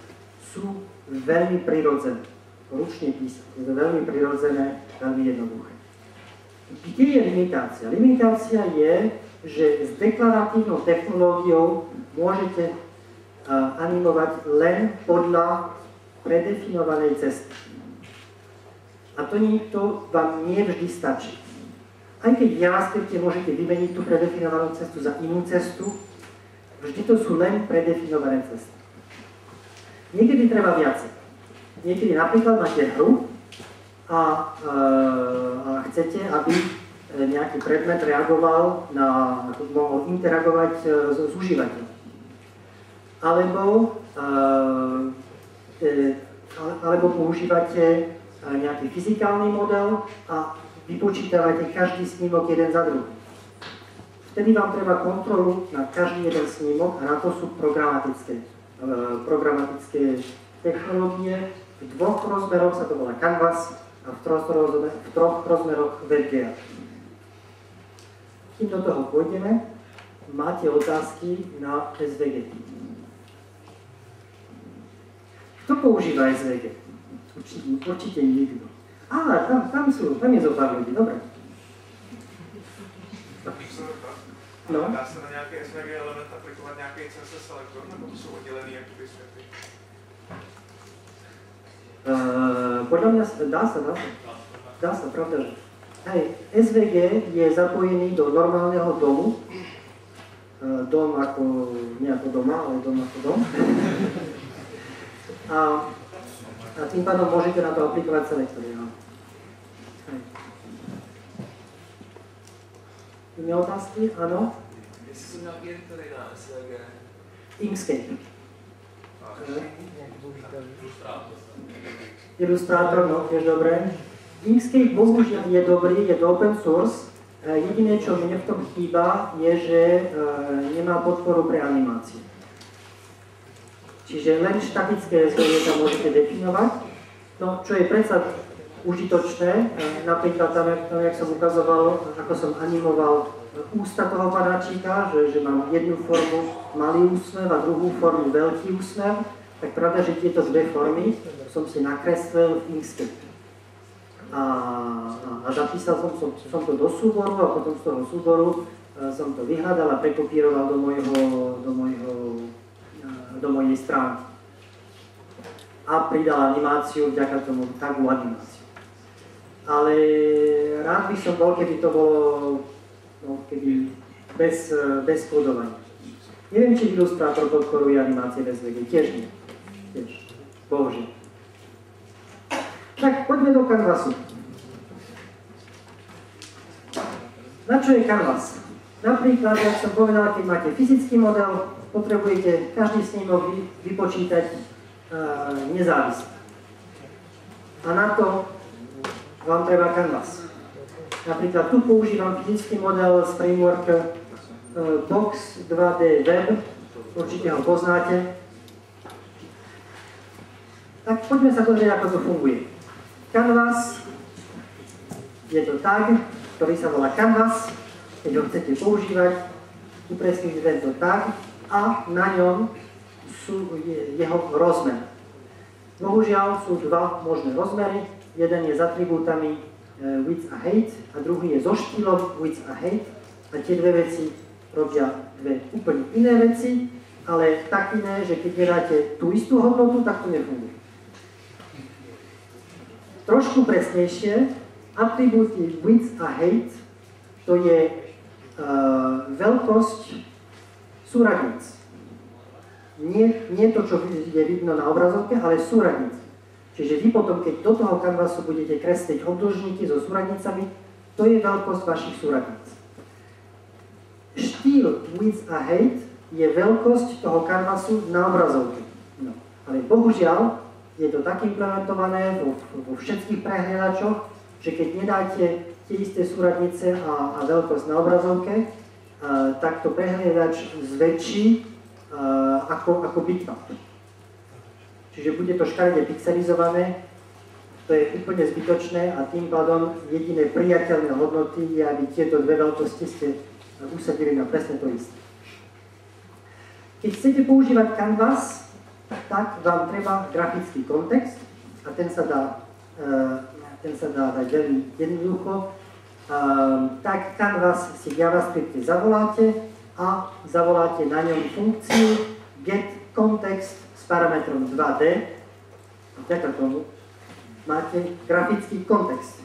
sú veľmi prirodzené. Ručne písať. Je to veľmi prirodzené, veľmi jednoduché. Kde je limitácia? Limitácia je, že s deklaratívnou technológiou môžete animovať len podľa predefinovanej cesty. A to vám nie vždy stačí. Aj keď v JavaScripte môžete vymeniť tú predefinovanú cestu za inú cestu, vždy to sú len predefinované cesty. Niekedy treba viacej. Niekedy napríklad máte hru a chcete, aby nejaký predmet reagoval mohol interagovať s užívateľom. Alebo používate nejaký fyzikálny model a vypočítavate každý snímok jeden za druhý. Vtedy vám treba kontrolu na každý jeden snímok a na to sú programatické technológie. V 2 rozmeroch sa to volá Canvas a v 3 rozmeroch VGA. Kým do toho pôjdeme, máte otázky na SVG. Kto používa SVG? Určite nikto. Á, tam je zo pár ľudí, dobre. No. Dá se na nějaký SVG element aplikovat nějaký CSS selektor, nebo to jsou oddělený jakoby světy? Podľa mňa dá sa, pravda, že hej, SVG je zapojený do normálneho domu. Dom ako, nie ako doma, ale dom ako dom. A tým pádom môžete na to aplikovať selektory. Iné otázky? Áno? Jestli sú nejaké editory na SVG? Inkscape. Illustrator, no, tiež dobré. Inkscape bohužiaľ je dobrý, je to open source. Jediné, čo mne v tom chýba, je, že nemá podporu pre animáciu. Čiže len štatické SVG tam môžete definovať. No, čo je predsa užitočné. Napríklad tam, jak som ukazoval, ako som animoval ústa toho padáčika, že mám jednu formu malý úsmev a druhú formu veľký úsmev, tak pravda, že tieto dve formy som si nakreslil v Inkscape. A zapísal som to do súboru a potom z toho súboru som to vyhľadal a prekopíroval do mojej stránky. A pridal animáciu vďaka tomu tagu animáciu. Ale rád by som bol, keby to bolo bez kódovania. Neviem, či Illustrator podporuje animácie bez VG. Tiež nie. Tiež. Bohužiaľ. Tak, poďme do Canvasu. Na čo je Canvas? Napríklad, jak som povedal, keď máte fyzický model, potrebujete každý snímok vypočítať nezávisle. A na to vám treba Canvas. Napríklad tu používam fyzický model z framework Box 2D Web, určite ho poznáte. Tak poďme sa pozrieť, ako to funguje. Canvas je to tag, ktorý sa volá Canvas. Keď ho chcete používať, upresníte tento tag a na ňom je jeho rozmer. Bohužiaľ sú dva možné rozmery. Jeden je s atribútami width a height a druhý je so štýlom width a height. A tie dve veci robia dve úplne iné veci, ale tak iné, že keď nedáte tú istú hodnotu, tak to nefunguje. Trošku presnejšie, atribúty width a height, to je veľkosť súradníc. Nie to, čo je vidno na obrazovke, ale súradnice. Čiže vy potom, keď do toho kanvasu budete kresliť obdĺžniky so súradnicami, to je veľkosť vašich súradníc. Štýl width a height je veľkosť toho kanvasu na obrazovke. No. Ale bohužiaľ je to tak implementované vo všetkých prehliadačoch, že keď nedáte tie isté súradnice a veľkosť na obrazovke, tak to prehliadač zväčší ako bitmap. Čiže bude to škaredne pixelizované, to je úplne zbytočné a tým pádom jediné priateľné hodnoty je, aby tieto dve veľkosti ste usadili na presne to isté. Keď chcete používať Canvas, tak vám treba grafický kontext a ten sa dá dať veľmi jednoducho. Tak Canvas si v JavaScripte zavoláte a zavoláte na ňom funkciu getContext s parametrom 2D a vďaka tomu máte grafický kontext.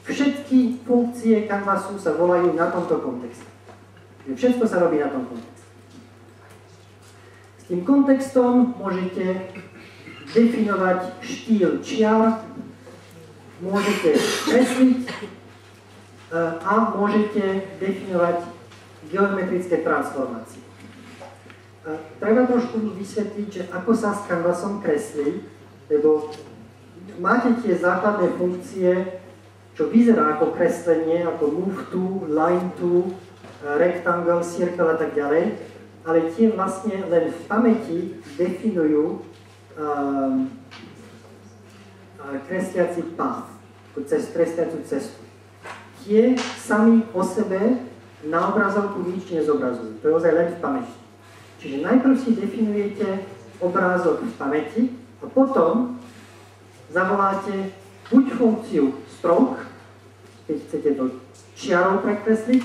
Všetky funkcie Canvasu sa volajú na tomto kontexte. Všetko sa robí na tom kontexte. S tým kontextom môžete definovať štýl čiar, môžete kresliť a môžete definovať geometrické transformácie. Treba trošku vysvetliť, že ako sa s Canvasom kreslí, lebo máte tie základné funkcie, čo vyzerá ako kreslenie, ako move to, line to, rectangle, circle a tak ďalej, ale tie vlastne len v pamäti definujú kresliaci path, kresliacu cestu. Tie sami o sebe na obrazovku nič nezobrazujú. To je ozaj len v pamäti. Čiže najprv si definujete obrázok v pamäti a potom zavoláte buď funkciu stroke, keď chcete to čiarou prekresliť,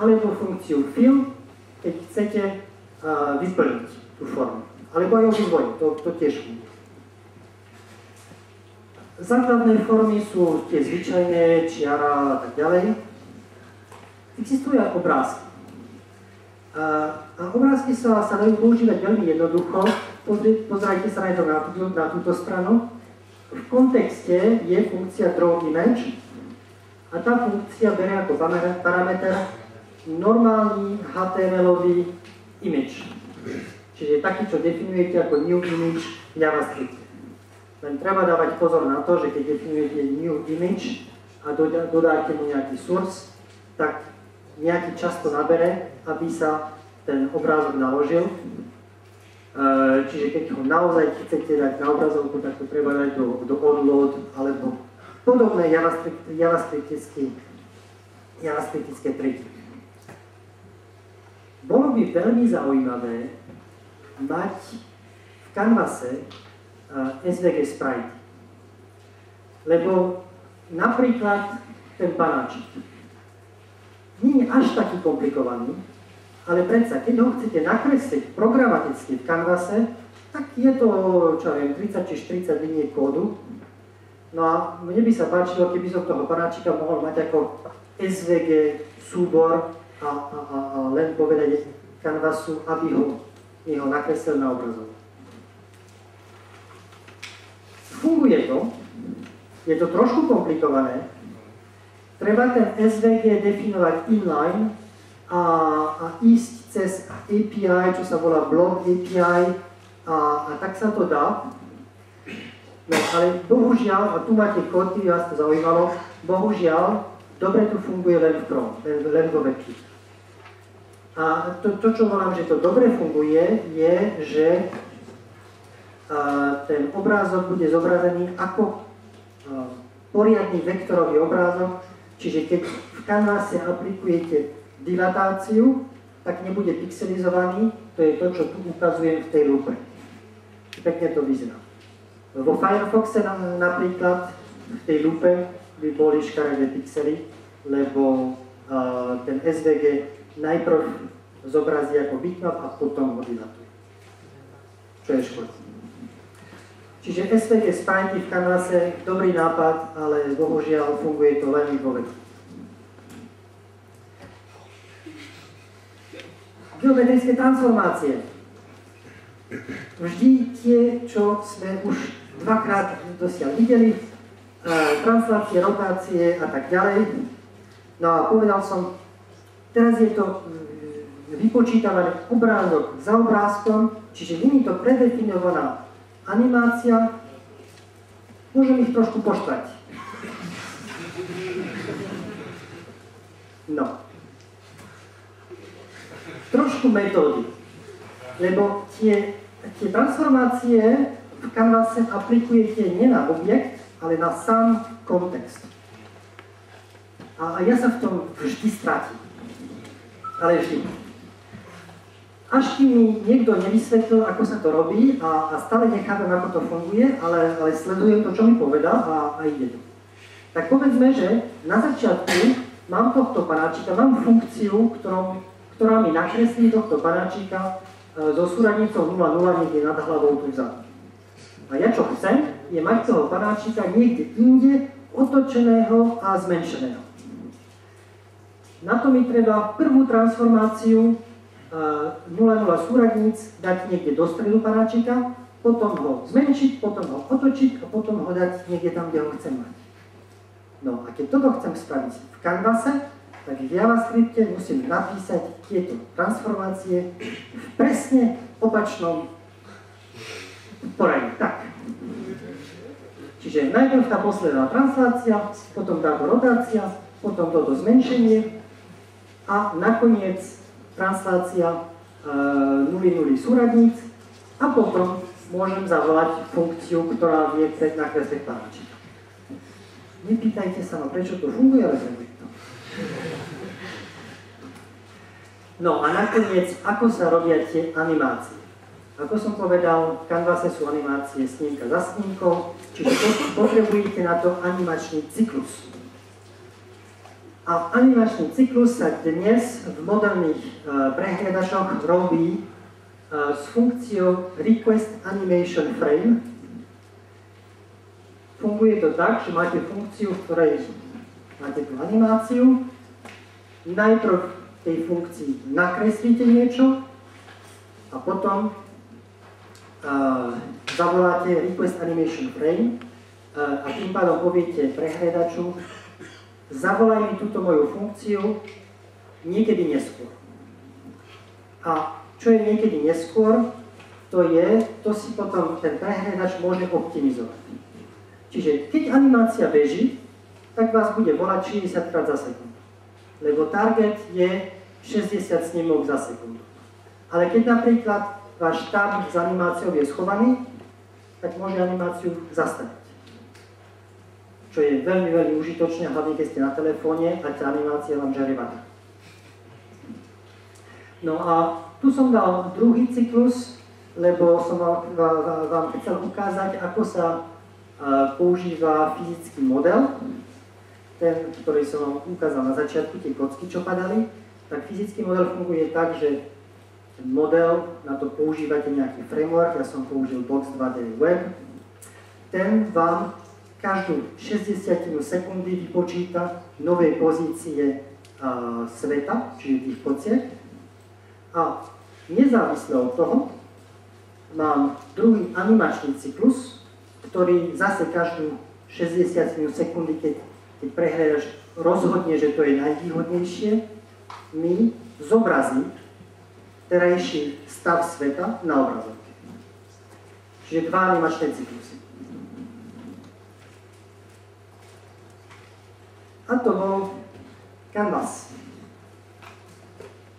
alebo funkciu fill, keď chcete vyplniť tú formu. Alebo aj obidvoje, to tiež funguje. Základné formy sú tie zvyčajné, čiara a tak ďalej. Existujú aj obrázky. A obrázky sa dajú používať veľmi jednoducho. Pozerajte sa aj na túto stranu. V kontexte je funkcia drawImage a tá funkcia berie ako parameter normálny HTML-ový image. Čiže taký, čo definujete ako new image v JavaScript. Len treba dávať pozor na to, že keď definujete new image a dodáte mu nejaký source, tak nejaký čas to nabere, aby sa ten obrázok naložil. Čiže keď ho naozaj chcete dať na obrazovku, tak to treba dať do onload alebo podobné javascriptické triky. Bolo by veľmi zaujímavé mať v Canvase SVG sprite. Lebo napríklad ten panáčik nie je až taký komplikovaný, ale predsa, keď ho chcete nakresliť programatecky v Canvase, tak je to, čo viem, 30 či 40 liniek kódu. No a mne by sa páčilo, keby som toho panáčika mohol mať ako SVG súbor a len povedať Canvasu, aby ho nakreslil na obrazov. Funguje to, je to trošku komplikované, treba ten SVG definovať inline a ísť cez API, čo sa volá blog API a tak sa to dá. No ale bohužiaľ, a tu máte kód, keby vás to zaujímalo, bohužiaľ, dobre tu funguje len v Chrome, len vo webkit. A to, čo volám, že to dobre funguje, je, že ten obrázok bude zobrazený ako poriadny vektorový obrázok, čiže keď v Canvase aplikujete dilatáciu, tak nebude pixelizovaný, to je to, čo tu ukazujem v tej lupe. Pekne to vyzerá. Vo Firefoxe napríklad v tej lupe by boli škaredé pixely, lebo ten SVG najprv zobrazí ako bitmap a potom ho dilatuje. Čo je škoda. Čiže SVG sprite v Canvase, dobrý nápad, ale bohužiaľ funguje to veľmi vo webkit. Geometrické transformácie. Vždy tie, čo sme už dvakrát dosiaľ videli, translácie, rotácie a tak ďalej. No a povedal som, teraz je to vypočítavané obrázok za obrázkom, čiže nie je to predefinovaná animácia, môžem ich trošku poštvať. No. Trošku metódy, lebo tie transformácie v Canvase aplikujete nie na objekt, ale na sám kontext. A ja sa v tom vždy stratím. Ale vždy. Až kým mi niekto nevysvetlil, ako sa to robí a stále nechápem, ako to funguje, ale sledujem to, čo mi povedal a ide to. Tak povedzme, že na začiatku mám tohto panáčika, mám funkciu, ktorá mi nakreslí tohto panáčika so súradnicou 0,0 niekde nad hlavou tu vzadu. A ja čo chcem, je mať toho panáčika niekde inde, otočeného a zmenšeného. Na to mi treba prvú transformáciu 0,0 súradníc dať niekde do stredu panáčika, potom ho zmenšiť, potom ho otočiť a potom ho dať niekde tam, kde ho chcem mať. No a keď toto chcem spraviť v Canvase, tak v JavaScripte musím napísať tieto transformácie v presne opačnom poradí. Tak. Čiže najprv tá posledná translácia, potom táto rotácia, potom toto zmenšenie a nakoniec translácia 0,0 súradníc a potom môžem zavolať funkciu, ktorá vie nakresliť panáčik. Nepýtajte sa ma, prečo to funguje, ale funguje to. No a nakoniec, ako sa robia tie animácie? Ako som povedal, v Canvase sú animácie snímka za snímkou, čiže potrebujete na to animačný cyklus. A animačný cyklus sa dnes v moderných prehliadačoch robí s funkciou Request Animation Frame. Funguje to tak, že máte funkciu, v ktorej máte tú animáciu. Najprv v tej funkcii nakreslíte niečo a potom zavoláte Request Animation Frame a tým pádom poviete prehliadaču, zavolaj mi túto moju funkciu niekedy neskôr. A čo je niekedy neskôr, to si potom ten prehliadač môže optimizovať. Čiže keď animácia beží, tak vás bude volať 60 krát za sekundu. Lebo target je 60 snímok za sekundu. Ale keď napríklad váš tab s animáciou je schovaný, tak môže animáciu zastaviť. Čo čo je veľmi, veľmi užitočné, hlavne keď ste na telefóne a tá animácia vám žere vada. No a tu som dal druhý cyklus, lebo som vám chcel ukázať, ako sa používa fyzický model. Ten, ktorý som vám ukázal na začiatku, tie kocky, čo padali, tak fyzický model funguje tak, že ten model, na to používate nejaký framework, ja som použil Box 2D Web, ten vám každú 60 sekundy vypočíta nové pozície sveta, čiže tých kociek. A nezávisle od toho mám druhý animačný cyklus, ktorý zase každú 60 sekundy, keď prehľadač rozhodne, že to je najvýhodnejšie, mi zobrazí terajší stav sveta na obrazovke. Čiže dva animačné cyklusy. A to bol Canvas.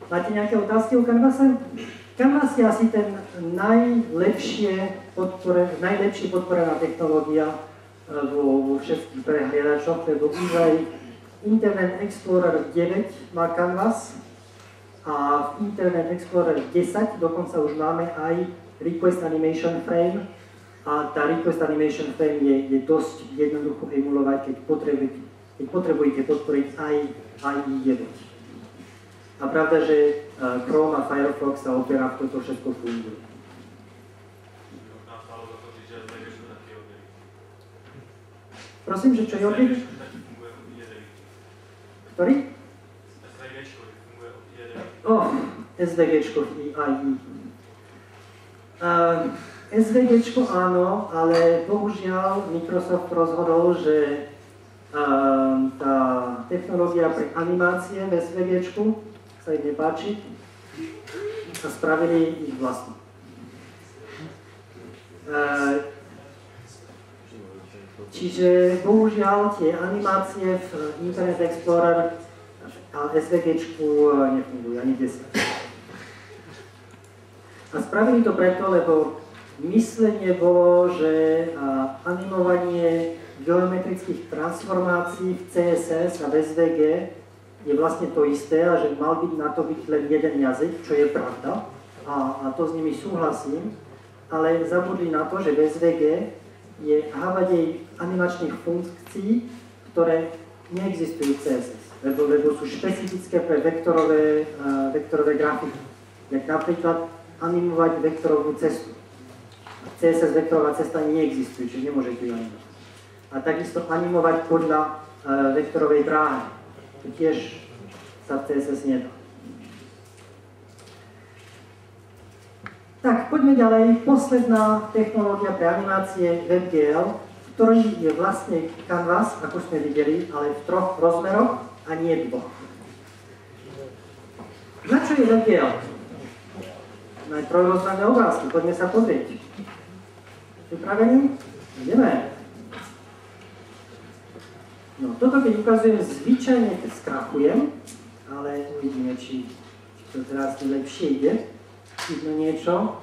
Máte nejaké otázky o Canvase? Canvas je asi ten najlepšie podporená technológia vo všetkých prehliadačoch, lebo už aj Internet Explorer 9 má Canvas a v Internet Explorer 10 dokonca už máme aj Request Animation Frame a tá Request Animation Frame je dosť jednoducho emulovať, keď potrebujete podporiť aj i9. A pravda, že Chrome a Firefox a Opera v toto všetko fungujú. Prosím, že čo je objev? Ktorý? SVGčko i AI. SVGčko áno, ale bohužiaľ Microsoft rozhodol, že tá technológia pre animácie v SVGčku sa im nepáči a spravili ich vlastnú. Čiže bohužiaľ tie animácie v Internet Explorer a SVGčku nefungujú ani 10. A spravili to preto, lebo myslenie bolo, že animovanie geometrických transformácií v CSS a v SVG je vlastne to isté a že mal byť na to byť len jeden jazyk, čo je pravda a to s nimi súhlasím, ale zabudli na to, že v SVG je havadej animačných funkcií, ktoré neexistujú v CSS, lebo sú špecifické pre vektorové grafiky. Jak napríklad animovať vektorovú cestu. V CSS vektorová cesta neexistuje, čiže nemôžete ju animovať. A takisto animovať podľa vektorovej dráhy. To tiež sa v CSS nedá. Tak, poďme ďalej. Posledná technológia pre animácie WebGL, ktorý je vlastne Canvas, ako sme videli, ale v 3 rozmeroch a nie 2. Na čo je WebGL? Na trojrozmerné obrázky, poďme sa pozrieť. Pripravení? Ideme. No, toto keď ukazujem, zvyčajne skrachujem, ale uvidíme, či to teraz lepšie ide. Vidno niečo.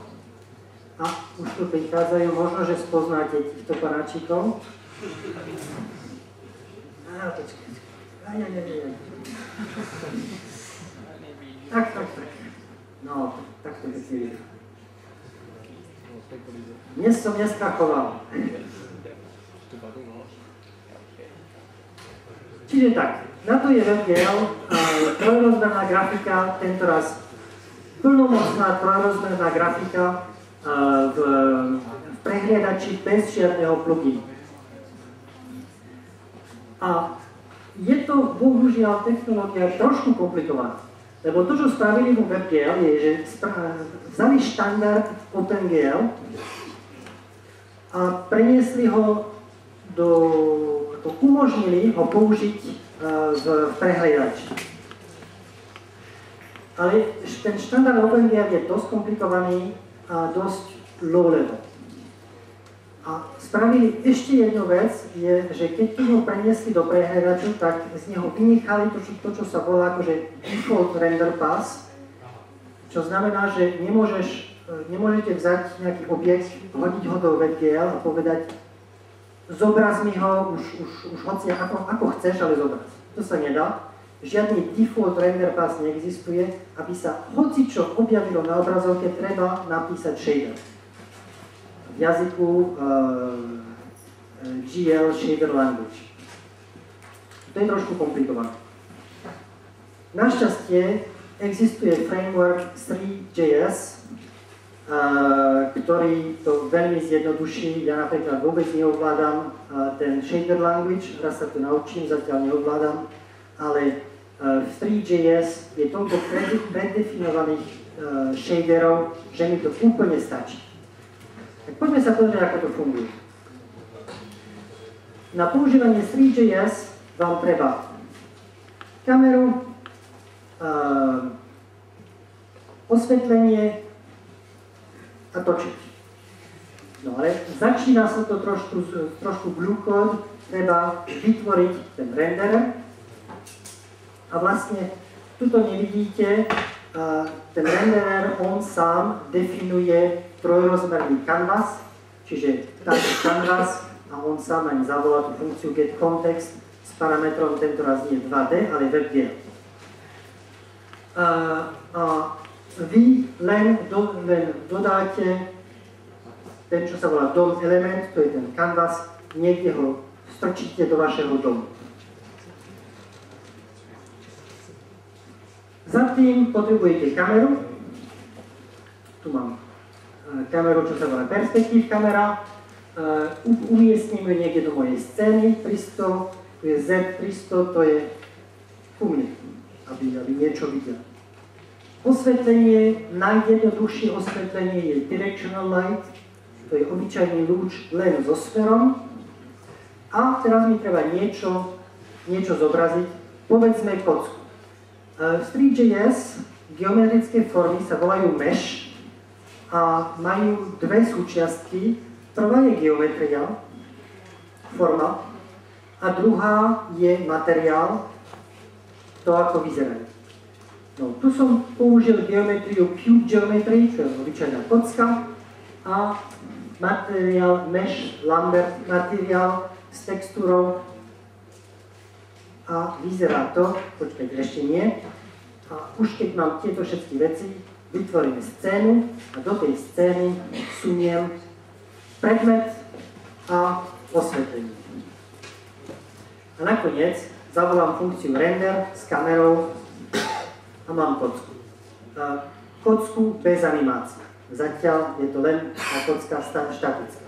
A už tu prichádzajú, možno, že spoznáte týchto panáčikov. Tak. No, tak to keď si vidím. Dnes som neskrachoval. Čiže tak, na to je WebGL, trojrozmerná grafika, tentoraz plnomocná trojrozmerná grafika v prehliadači bez žiadneho pluginu. A je to bohužiaľ technológia trošku komplikovaná, lebo to, čo spravili vo WebGL, je, že vzali štandard OpenGL a preniesli ho umožnili ho použiť v prehliadači. Ale ten štandard OpenGL je dosť komplikovaný a dosť low level. A spravili ešte jednu vec, je, že keď ho preniesli do prehliadaču, tak z neho vynechali to, čo sa volá akože default render pass, čo znamená, že nemôžete vzať nejaký objekt, hodiť ho do WebGL a povedať zobraz mi ho, už hoci ako chceš, ale zobraz. To sa nedá. Žiadny default render path neexistuje, aby sa hocičo objavilo na obrazovke, treba napísať shader. V jazyku GL Shader Language. To je trošku komplikované. Našťastie existuje framework 3.js, ktorý to veľmi zjednoduší. Ja napríklad vôbec neovládam ten shader language, raz sa to naučím, zatiaľ neovládam, ale v 3.js je toľko preddefinovaných shaderov, že mi to úplne stačí. Tak poďme sa pozrieť, ako to funguje. Na používanie 3.js vám treba kameru, osvetlenie a točiť. No ale začína sa to trošku blue code, treba vytvoriť ten renderer a vlastne tuto nevidíte, ten renderer on sám definuje trojrozmerný canvas, čiže táto canvas a on sám ani zavolá tú funkciu getContext s parametrom tentoraz nie 2D, ale WebGL. Vy len dodáte ten, čo sa volá DOM element, to je ten canvas, niekde ho strčíte do vašeho domu. Za tým potrebujete kameru. Tu mám kameru, čo sa volá perspektív kamera. Umiestním ju niekde do mojej scény. 300, tu je Z300, to je ku mne, aby niečo videl. Osvetlenie, najjednoduchšie osvetlenie je directional light, to je obyčajný lúč len so sferom. A teraz mi treba niečo zobraziť, povedzme kocku. V 3.js geometrické formy sa volajú mesh a majú dve súčiastky. Prvá je geometria, forma, a druhá je materiál, to ako vyzerajú. No, tu som použil geometriu Cube Geometry, čo je obyčajná kocka, a materiál Mesh Lambert materiál s textúrou. A vyzerá to, počkajte, ešte nie. A už keď mám tieto všetky veci, vytvoríme scénu a do tej scény suniem predmet a osvetlenie. A nakoniec zavolám funkciu render s kamerou a mám kocku. Kocku bez animácie. Zatiaľ je to len tá kocka štatická.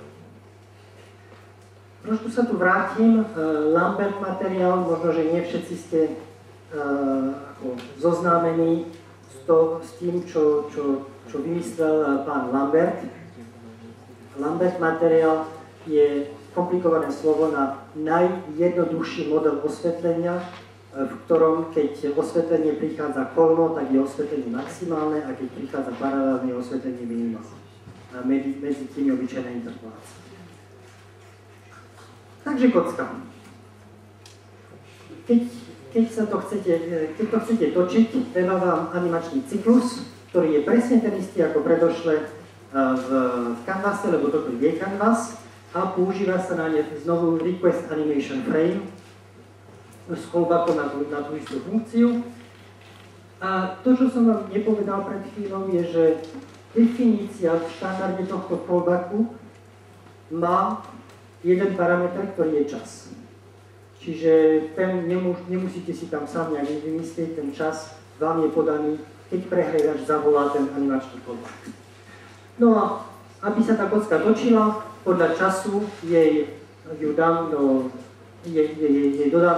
Trošku sa tu vrátim. Lambert materiál, možno, že nie všetci ste zoznámení s tým, čo vymyslel pán Lambert. Lambert materiál je komplikované slovo na najjednoduchší model osvetlenia, v ktorom, keď osvetlenie prichádza kolmo, tak je osvetlenie maximálne a keď prichádza paralelne, je osvetlenie minimálne. A medzi tými obyčajné interpolácie. Takže kocka. Keď to chcete točiť, treba vám animačný cyklus, ktorý je presne ten istý ako predošle v canvase, lebo toto je canvas a používa sa na ne znovu request animation frame s callbackom na tú istú funkciu. A to, čo som vám nepovedal pred chvíľou, je, že definícia v štandarde tohto callbacku má jeden parameter, ktorý je čas. Čiže ten nemusíte si tam sám nejak vymyslieť, ten čas vám je podaný, keď prehliadač zavolá ten animačný callback. No a aby sa tá kocka točila, podľa času jej dodám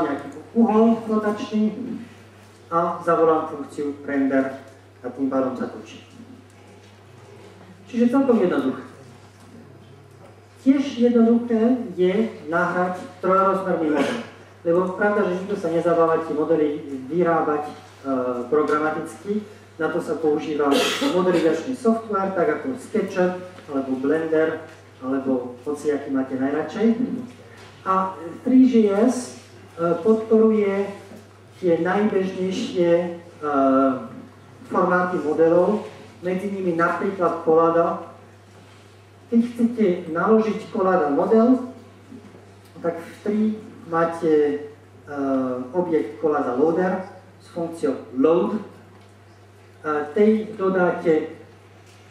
nejaký uhol rotačný a zavolám funkciu render a tým pádom sa točí. Čiže celkom jednoduché. Tiež jednoduché je nahrať trojrozmerný model. Lebo pravda, že nikto sa nezabáva tie modely vyrábať programaticky. Na to sa používa modelizačný software, tak ako SketchUp, alebo Blender, alebo hociaký máte najradšej. A 3.js podporuje tie najbežnejšie formáty modelov, medzi nimi napríklad Collada. Keď chcete naložiť Collada model, tak v 3 máte objekt koláza loader s funkciou load. Tej dodáte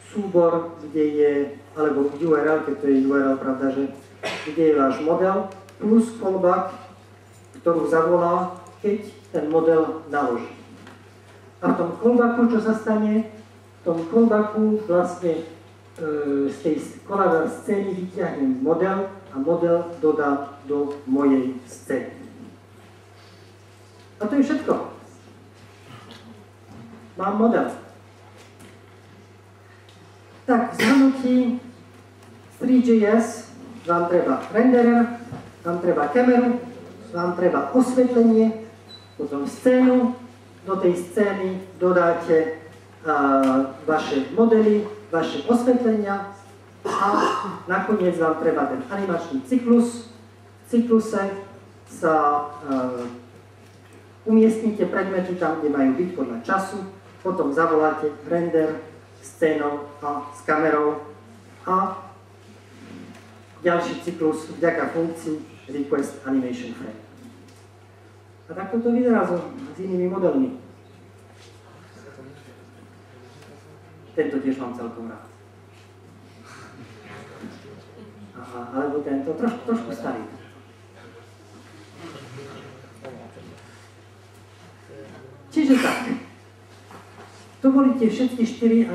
súbor, kde je, alebo URL, keď to je URL, pravda, že kde je váš model, plus callback, ktorú zavolá, keď ten model naloží. A v tom callbacku, čo sa stane? V tom callbacku vlastne z tej koláza scény vyťahnem model a model dodá do mojej scény. A to je všetko. Mám model. Tak, v zhrnutí 3JS vám treba renderer, vám treba kameru, vám treba osvetlenie, potom scénu, do tej scény dodáte vaše modely, vaše osvetlenia a nakoniec vám treba ten animačný cyklus. V cykluse sa umiestnite predmety tam, kde majú byť podľa času, potom zavoláte render scénou a s kamerou a ďalší cyklus vďaka funkcii request animation frame. A takto to vyzerá s inými modelmi. Tento tiež mám celkom rád. Aha, alebo tento trošku starý. Čiže tak. To boli tie všetky 4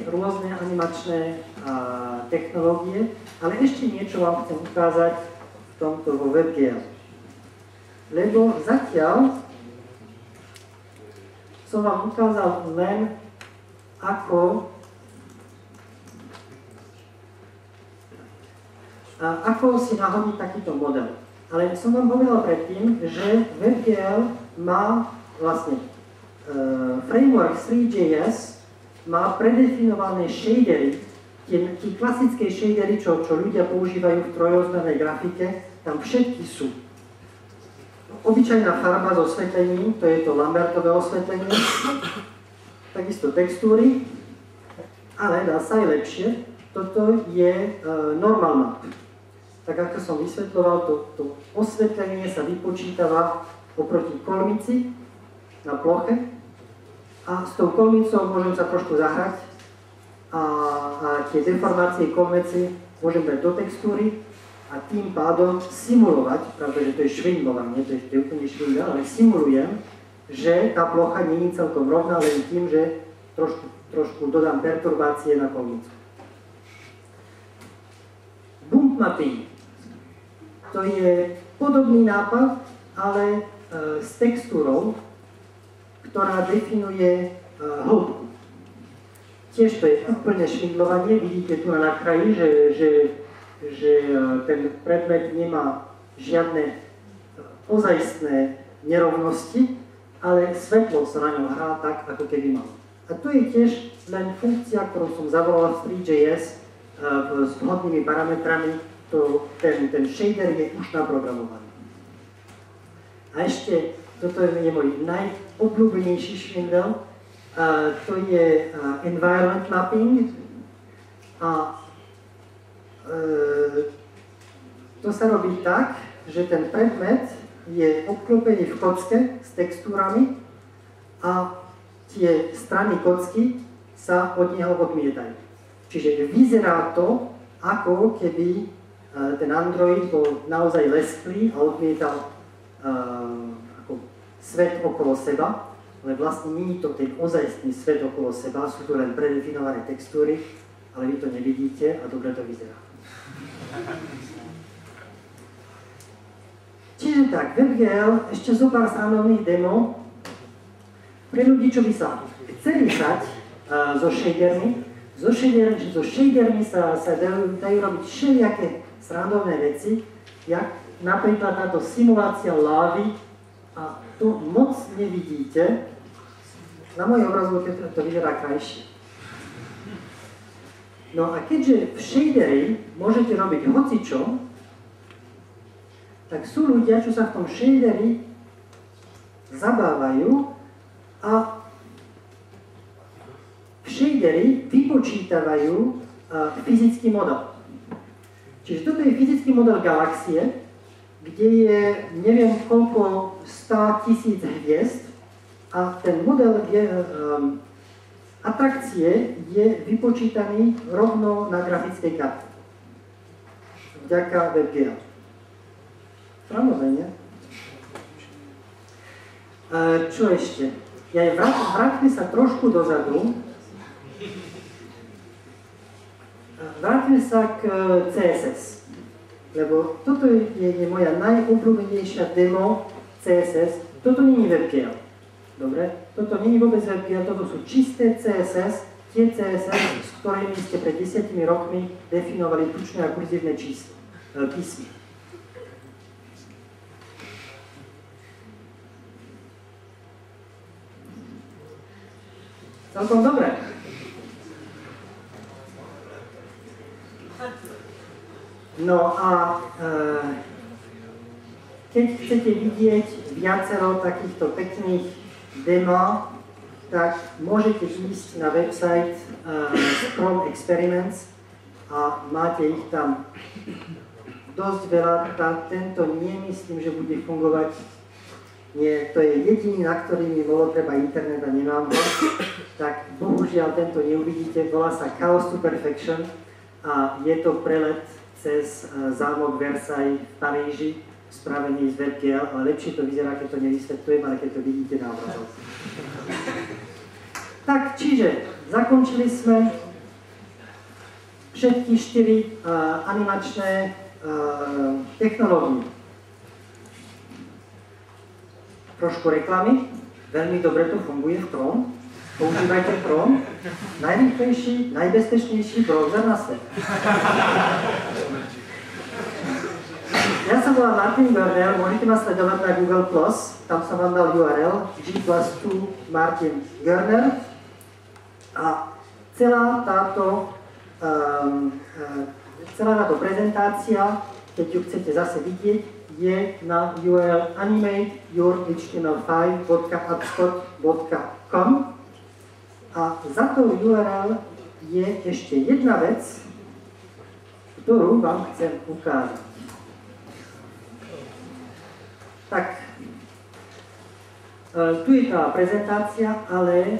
rôzne animačné technológie, ale ešte niečo vám chcem ukázať v tomto vo WebGL. Lebo zatiaľ som vám ukázal len, ako si nahodiť takýto model. Ale som vám povedal predtým, že WebGL má vlastne framework 3JS má predefinované shadery, tie klasické shadery, čo ľudia používajú v trojrozmernej grafike, tam všetky sú. Obyčajná farba s osvetlením, to je to Lambertové osvetlenie, takisto textúry, ale dá sa aj lepšie, toto je normal map. Tak ako som vysvetľoval, to osvetlenie sa vypočítava oproti kolmici na ploche a s tou kolmicou môžem sa trošku zahrať a tie deformácie kolmici môžem dať do textúry a tým pádom simulovať, pravda, že to je švindlovanie, to je úplne švindel, ale simulujem, že tá plocha nie je celkom rovná len tým, že trošku dodám perturbácie na kolmicu. Bump mapping. To je podobný nápad, ale s textúrou, ktorá definuje hĺbku. Tiež to je úplne švindlovanie. Vidíte tu na kraji, že ten predmet nemá žiadne ozajstné nerovnosti, ale svetlo sa na ňom hrá tak, ako keby mal. A to je tiež len funkcia, ktorú som zavolal v 3JS s vhodnými parametrami. Ten shader je už naprogramovaný. A ešte, toto je môj najobľúbenejší švindel, to je environment mapping. A to sa robí tak, že ten predmet je obklopený v kocke s textúrami a tie strany kocky sa od neho odmietajú. Čiže vyzerá to, ako keby ten Android bol naozaj lesklý a odmietal ako svet okolo seba, ale vlastne nie je to ten ozajstný svet okolo seba, sú tu len predefinované textúry, ale vy to nevidíte a dobre to vyzerá. Čiže tak, WebGL, ešte zo pár srandovných demo pre ľudí, čo by sa chceli hrať so shadermi. So shadermi sa dajú robiť všelijaké srandovné veci, jak napríklad táto simulácia lávy, a to moc nevidíte. Na mojej obrazovke to vyzerá krajšie. No a keďže v shaderi môžete robiť hocičo, tak sú ľudia, čo sa v tom shaderi zabávajú a v shaderi vypočítavajú fyzický model. Čiže toto je fyzický model galaxie, kde je neviem koľko 100 000 hviezd a ten model atrakcie je vypočítaný rovno na grafickej karte. Vďaka WebGL. Samozrejme. Čo ešte? Vráťme sa trošku dozadu. Vráťme sa k CSS. Lebo toto je moja najobľúbenejšia demo CSS. Toto nie je WebGL. Dobre? Toto nie je vôbec WebGL, toto sú čisté CSS, tie CSS, s ktorými ste pred 10 rokmi definovali tučné a kurzívne písmy. Celkom dobre. No a keď chcete vidieť viacero takýchto pekných demo, tak môžete ísť na website Chrome Experiments a máte ich tam dosť veľa. Tento nemyslím, že bude fungovať. Nie, to je jediný, na ktorý mi bolo treba internet a nemám ho. Tak bohužiaľ tento neuvidíte, volá sa Chaos to Perfection a je to prelet cez zámok Versailles v Paríži, spravený z WebGL, ale lepšie to vyzerá, keď to nevysvetľujem, ale keď to vidíte na obrazovke. Tak, čiže zakončili sme všetky 4 animačné technológie. Trošku reklamy, veľmi dobre to funguje v Chrome. Používajte Chrome, najrýchlejší, najbezpečnejší browser na svete. Ja sa volám Martin Görner, môžete ma sledovať na Google+, tam som vám dal URL G+2 Martin Görner a celá táto prezentácia, keď ju chcete zase vidieť, je na URL animateyourhtml5.upspot.com a za tou URL je ešte jedna vec, ktorú vám chcem ukázať. Tak, tu je tá prezentácia, ale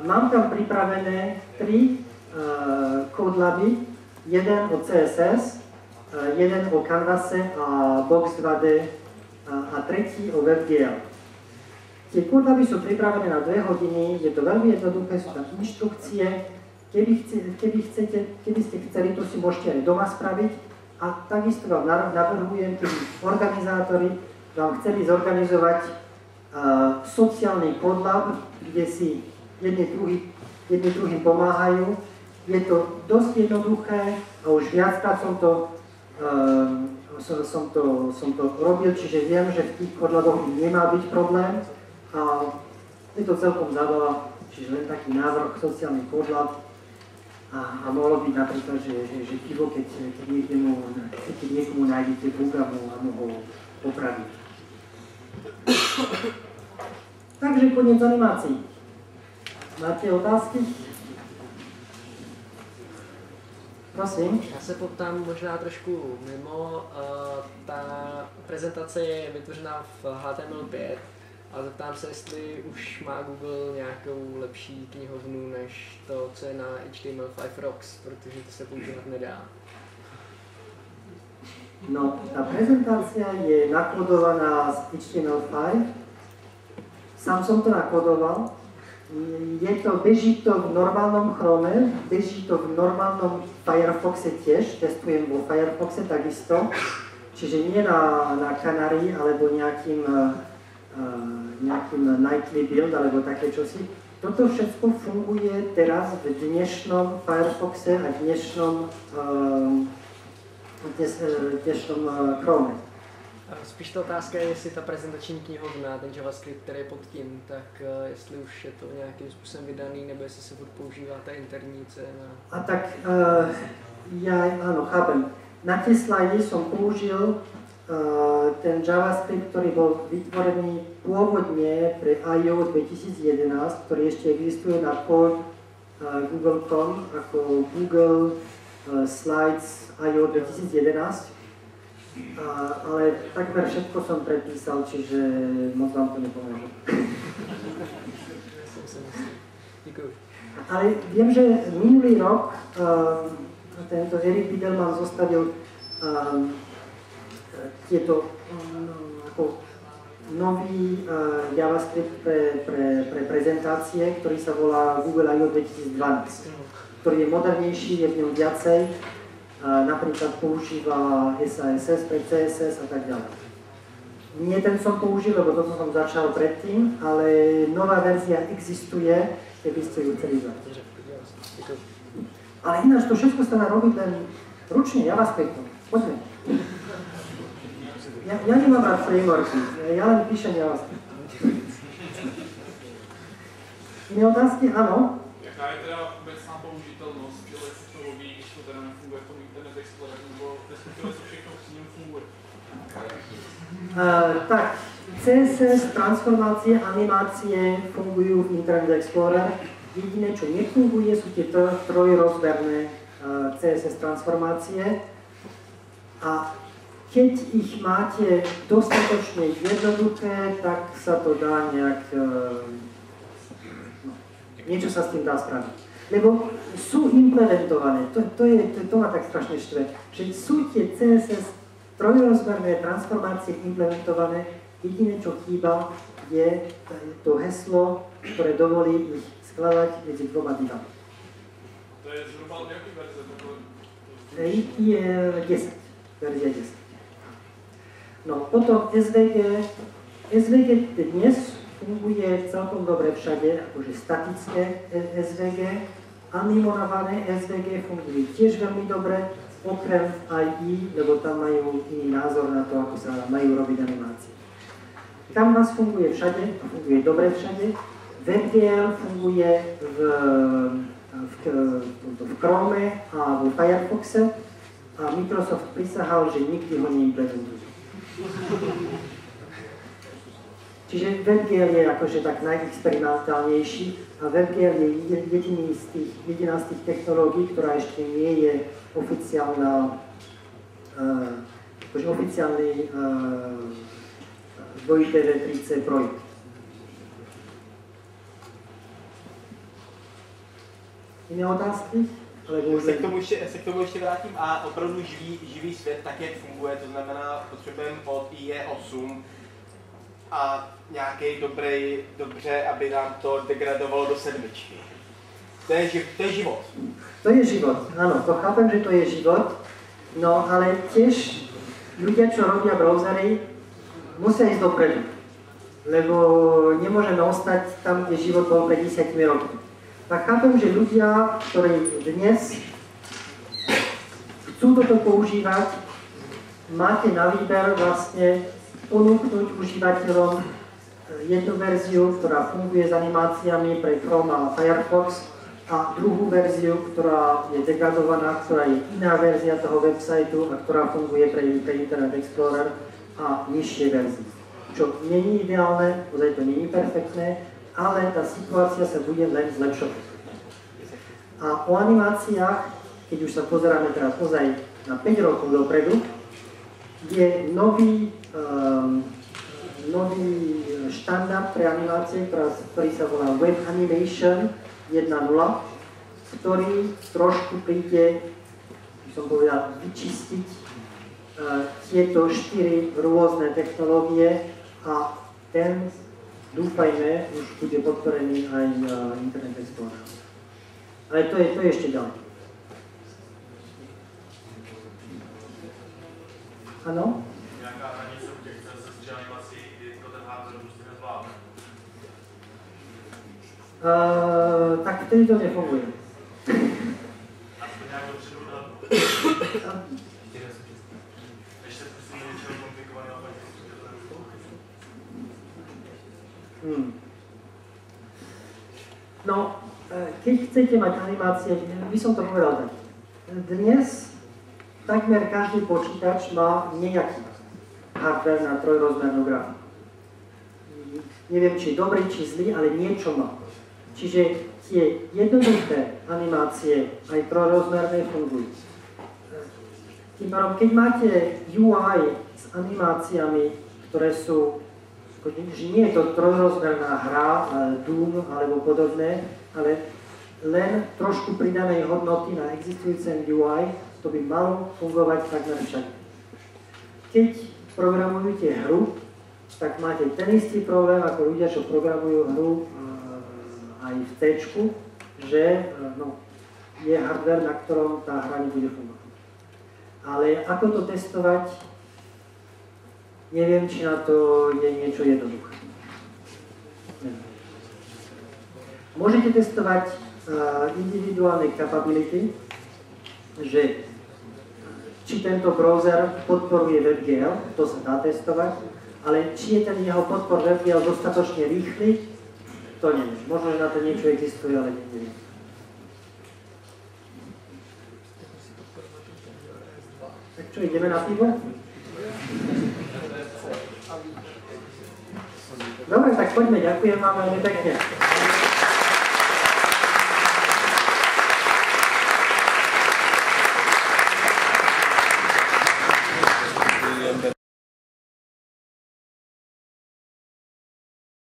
mám tam pripravené 3 CodeLaby, jeden o CSS, jeden o Canvase a Box 2D a tretí o WebGL. Tie CodeLaby sú pripravené na 2 hodiny, je to veľmi jednoduché, sú tam inštrukcie. Keby ste chceli, to si môžete aj doma spraviť. A takisto vám navrhujem, keby organizátori vám chceli zorganizovať sociálny CodeLab, kde si jedni druhým pomáhajú. Je to dosť jednoduché a už viackrát som to robil, čiže viem, že v tých CodeLaboch nemá byť problém. A je to celkom zábava, čiže len taký návrh, sociálny CodeLab. A mohlo byť napríklad, že pivo, keď niekomu nájdete bug a mu ho opraviť. Takže koniec animácií. Máte otázky? Prosím. Já se poptám možná trošku mimo. Ta prezentace je vytvořená v HTML5 a zeptám se, jestli už má Google nějakou lepší knihovnu než to, co je na HTML5 Rocks, protože to se používat nedá. No, tá prezentácia je nakodovaná z HTML5. Sám som to nakodoval. Beží to v normálnom Chrome, beží to v normálnom Firefoxe tiež, testujem vo Firefoxe takisto. Čiže nie na Canary alebo nejakým nightly build alebo také čosi. Toto všetko funguje teraz v dnešnom Firefoxe a dnešnom Chrome. Spíš ta otázka je, jestli ta prezentační knihovna, ten JavaScript, který je pod tím, tak jestli už je to nějakým způsobem vydaný, nebo jestli se používá ta interní cena. A tak áno, chápem. Na tie slajdy som použil ten JavaScript, ktorý bol vytvorený pôvodne pre I.O. 2011, ktorý ešte existuje na code Google.com ako Google slides IO 2011, ale takmer všetko som predpísal, čiže moc vám to nepomôže. Ale viem, že minulý rok tento Erik Biederman zostavil tieto nový JavaScript pre prezentácie, ktorý sa volá Google I/O 2012, ktorý je modernejší, je v ňom viacej, napríklad používa SASS pre CSS a tak ďalej. Nie ten som použil, lebo toto som začal predtým, ale nová verzia existuje, keby ste ju chceli znať. Ale ináč to všetko sa dá robiť len ručne, JavaScriptom. Poďme. Ja nemám rád frameworky, ja len píšem JavaScript. Iné otázky? Áno? Jaká je teda obecná použitelnost těchto technologií, když to teda nefunguje v tom Internet Explorer, nebo respektive co všechno s ním funguje? Tak, CSS, transformácie, animácie fungujú v Internet Explorer. Jediné, čo nefunguje, sú tie trojrozmerné CSS transformácie. A keď ich máte dostatočne jednoduché, tak sa to dá nejak... niečo sa s tým dá spraviť. Lebo sú implementované, to ma tak strašne štve, že sú tie CSS trojrozmerné transformácie implementované, jediné, čo chýba, je to heslo, ktoré dovolí ich skladať medzi dvoma divami. To je zhruba nejaký verze? Je 10, verzia 10. No potom SVG dnes funguje celkom dobre všade, akože statické SVG, animované SVG fungujú tiež veľmi dobre, okrem IE, lebo tam majú iný názor na to, ako sa majú robiť animácie. Canvas funguje všade, funguje dobre všade, WebGL funguje v Chrome a v Firefoxe a Microsoft prisahal, že nikdy ho neimplementuje. Čiže WebGL je akože tak najexperimentálnejší a WebGL je jediná z tých technológií, ktorá ešte nie je oficiálna, akože oficiálny dvojité V3C projekt. Iné otázky? Se k tomu ještě vrátím a opravdu živý svět tak, jak funguje, to znamená, potřebujeme od IE8 a nějaký dobře, aby nám to degradovalo do sedmičky. To je život. To je život, áno, to chápem, že to je život, no ale tiež ľudia, čo robia browsery, musia ísť dopredu, lebo nemôžeme ostať tam, kde život bol pred 10 rokmi. Tak chápem, že ľudia, ktorí dnes chcú toto používať, máte na výber vlastne ponúknuť užívateľom jednu verziu, ktorá funguje s animáciami pre Chrome a Firefox a druhú verziu, ktorá je degradovaná, ktorá je iná verzia toho websiteu a ktorá funguje pre Internet Explorer a nižšie verzie. Čo nie je ideálne, ozaj to nie je perfektné, ale tá situácia sa bude len zlepšovať. A o animáciách, keď už sa pozeráme teraz ozaj na 5 rokov dopredu, je nový štandard pre animácie, ktorý sa volá Web Animation 1.0, ktorý trošku príde, by som povedal, vyčistiť tieto 4 rôzne technológie a ten, dúfajme, už bude podporený aj Internet Explorer. Ale to je ešte ďalej. Áno? Nějaká hranice u těch CSS animací, kdy to ten hardware prostě nezvládne? Tak vtedy to nefunguje. Aspoň nějak dopředu dát. Když se prostě něčeho komplikovaného, tak prostě to nefunguje. No, keď chcete mať animácie, by som to povedal tak. Dnes takmer každý počítač má nejaký hardware na trojrozmernú grafiku. Neviem, či je dobrý, či zlý, ale niečo má. Čiže tie jednoduché animácie aj trojrozmerné fungujú. Tým pádom, keď máte UI s animáciami, ktoré sú, že nie je to trojrozmerná hra, Doom alebo podobné, ale len trošku pridanej hodnoty na existujúcem UI, to by malo fungovať takmer všade. Keď programujete hru, tak máte ten istý problém ako ľudia, čo programujú hru aj v C, že je hardware, na ktorom tá hra nebude fungovať. Ale ako to testovať, neviem, či na to je niečo jednoduché. Môžete testovať individuálne capability, že či tento browser podporuje WebGL, to sa dá testovať, ale či je ten jeho podpor WebGL dostatočne rýchly, to neviem. Možno, že na to niečo existuje, ale neviem. Tak čo, ideme na pivo? Dobre, tak poďme, ďakujem vám veľmi pekne.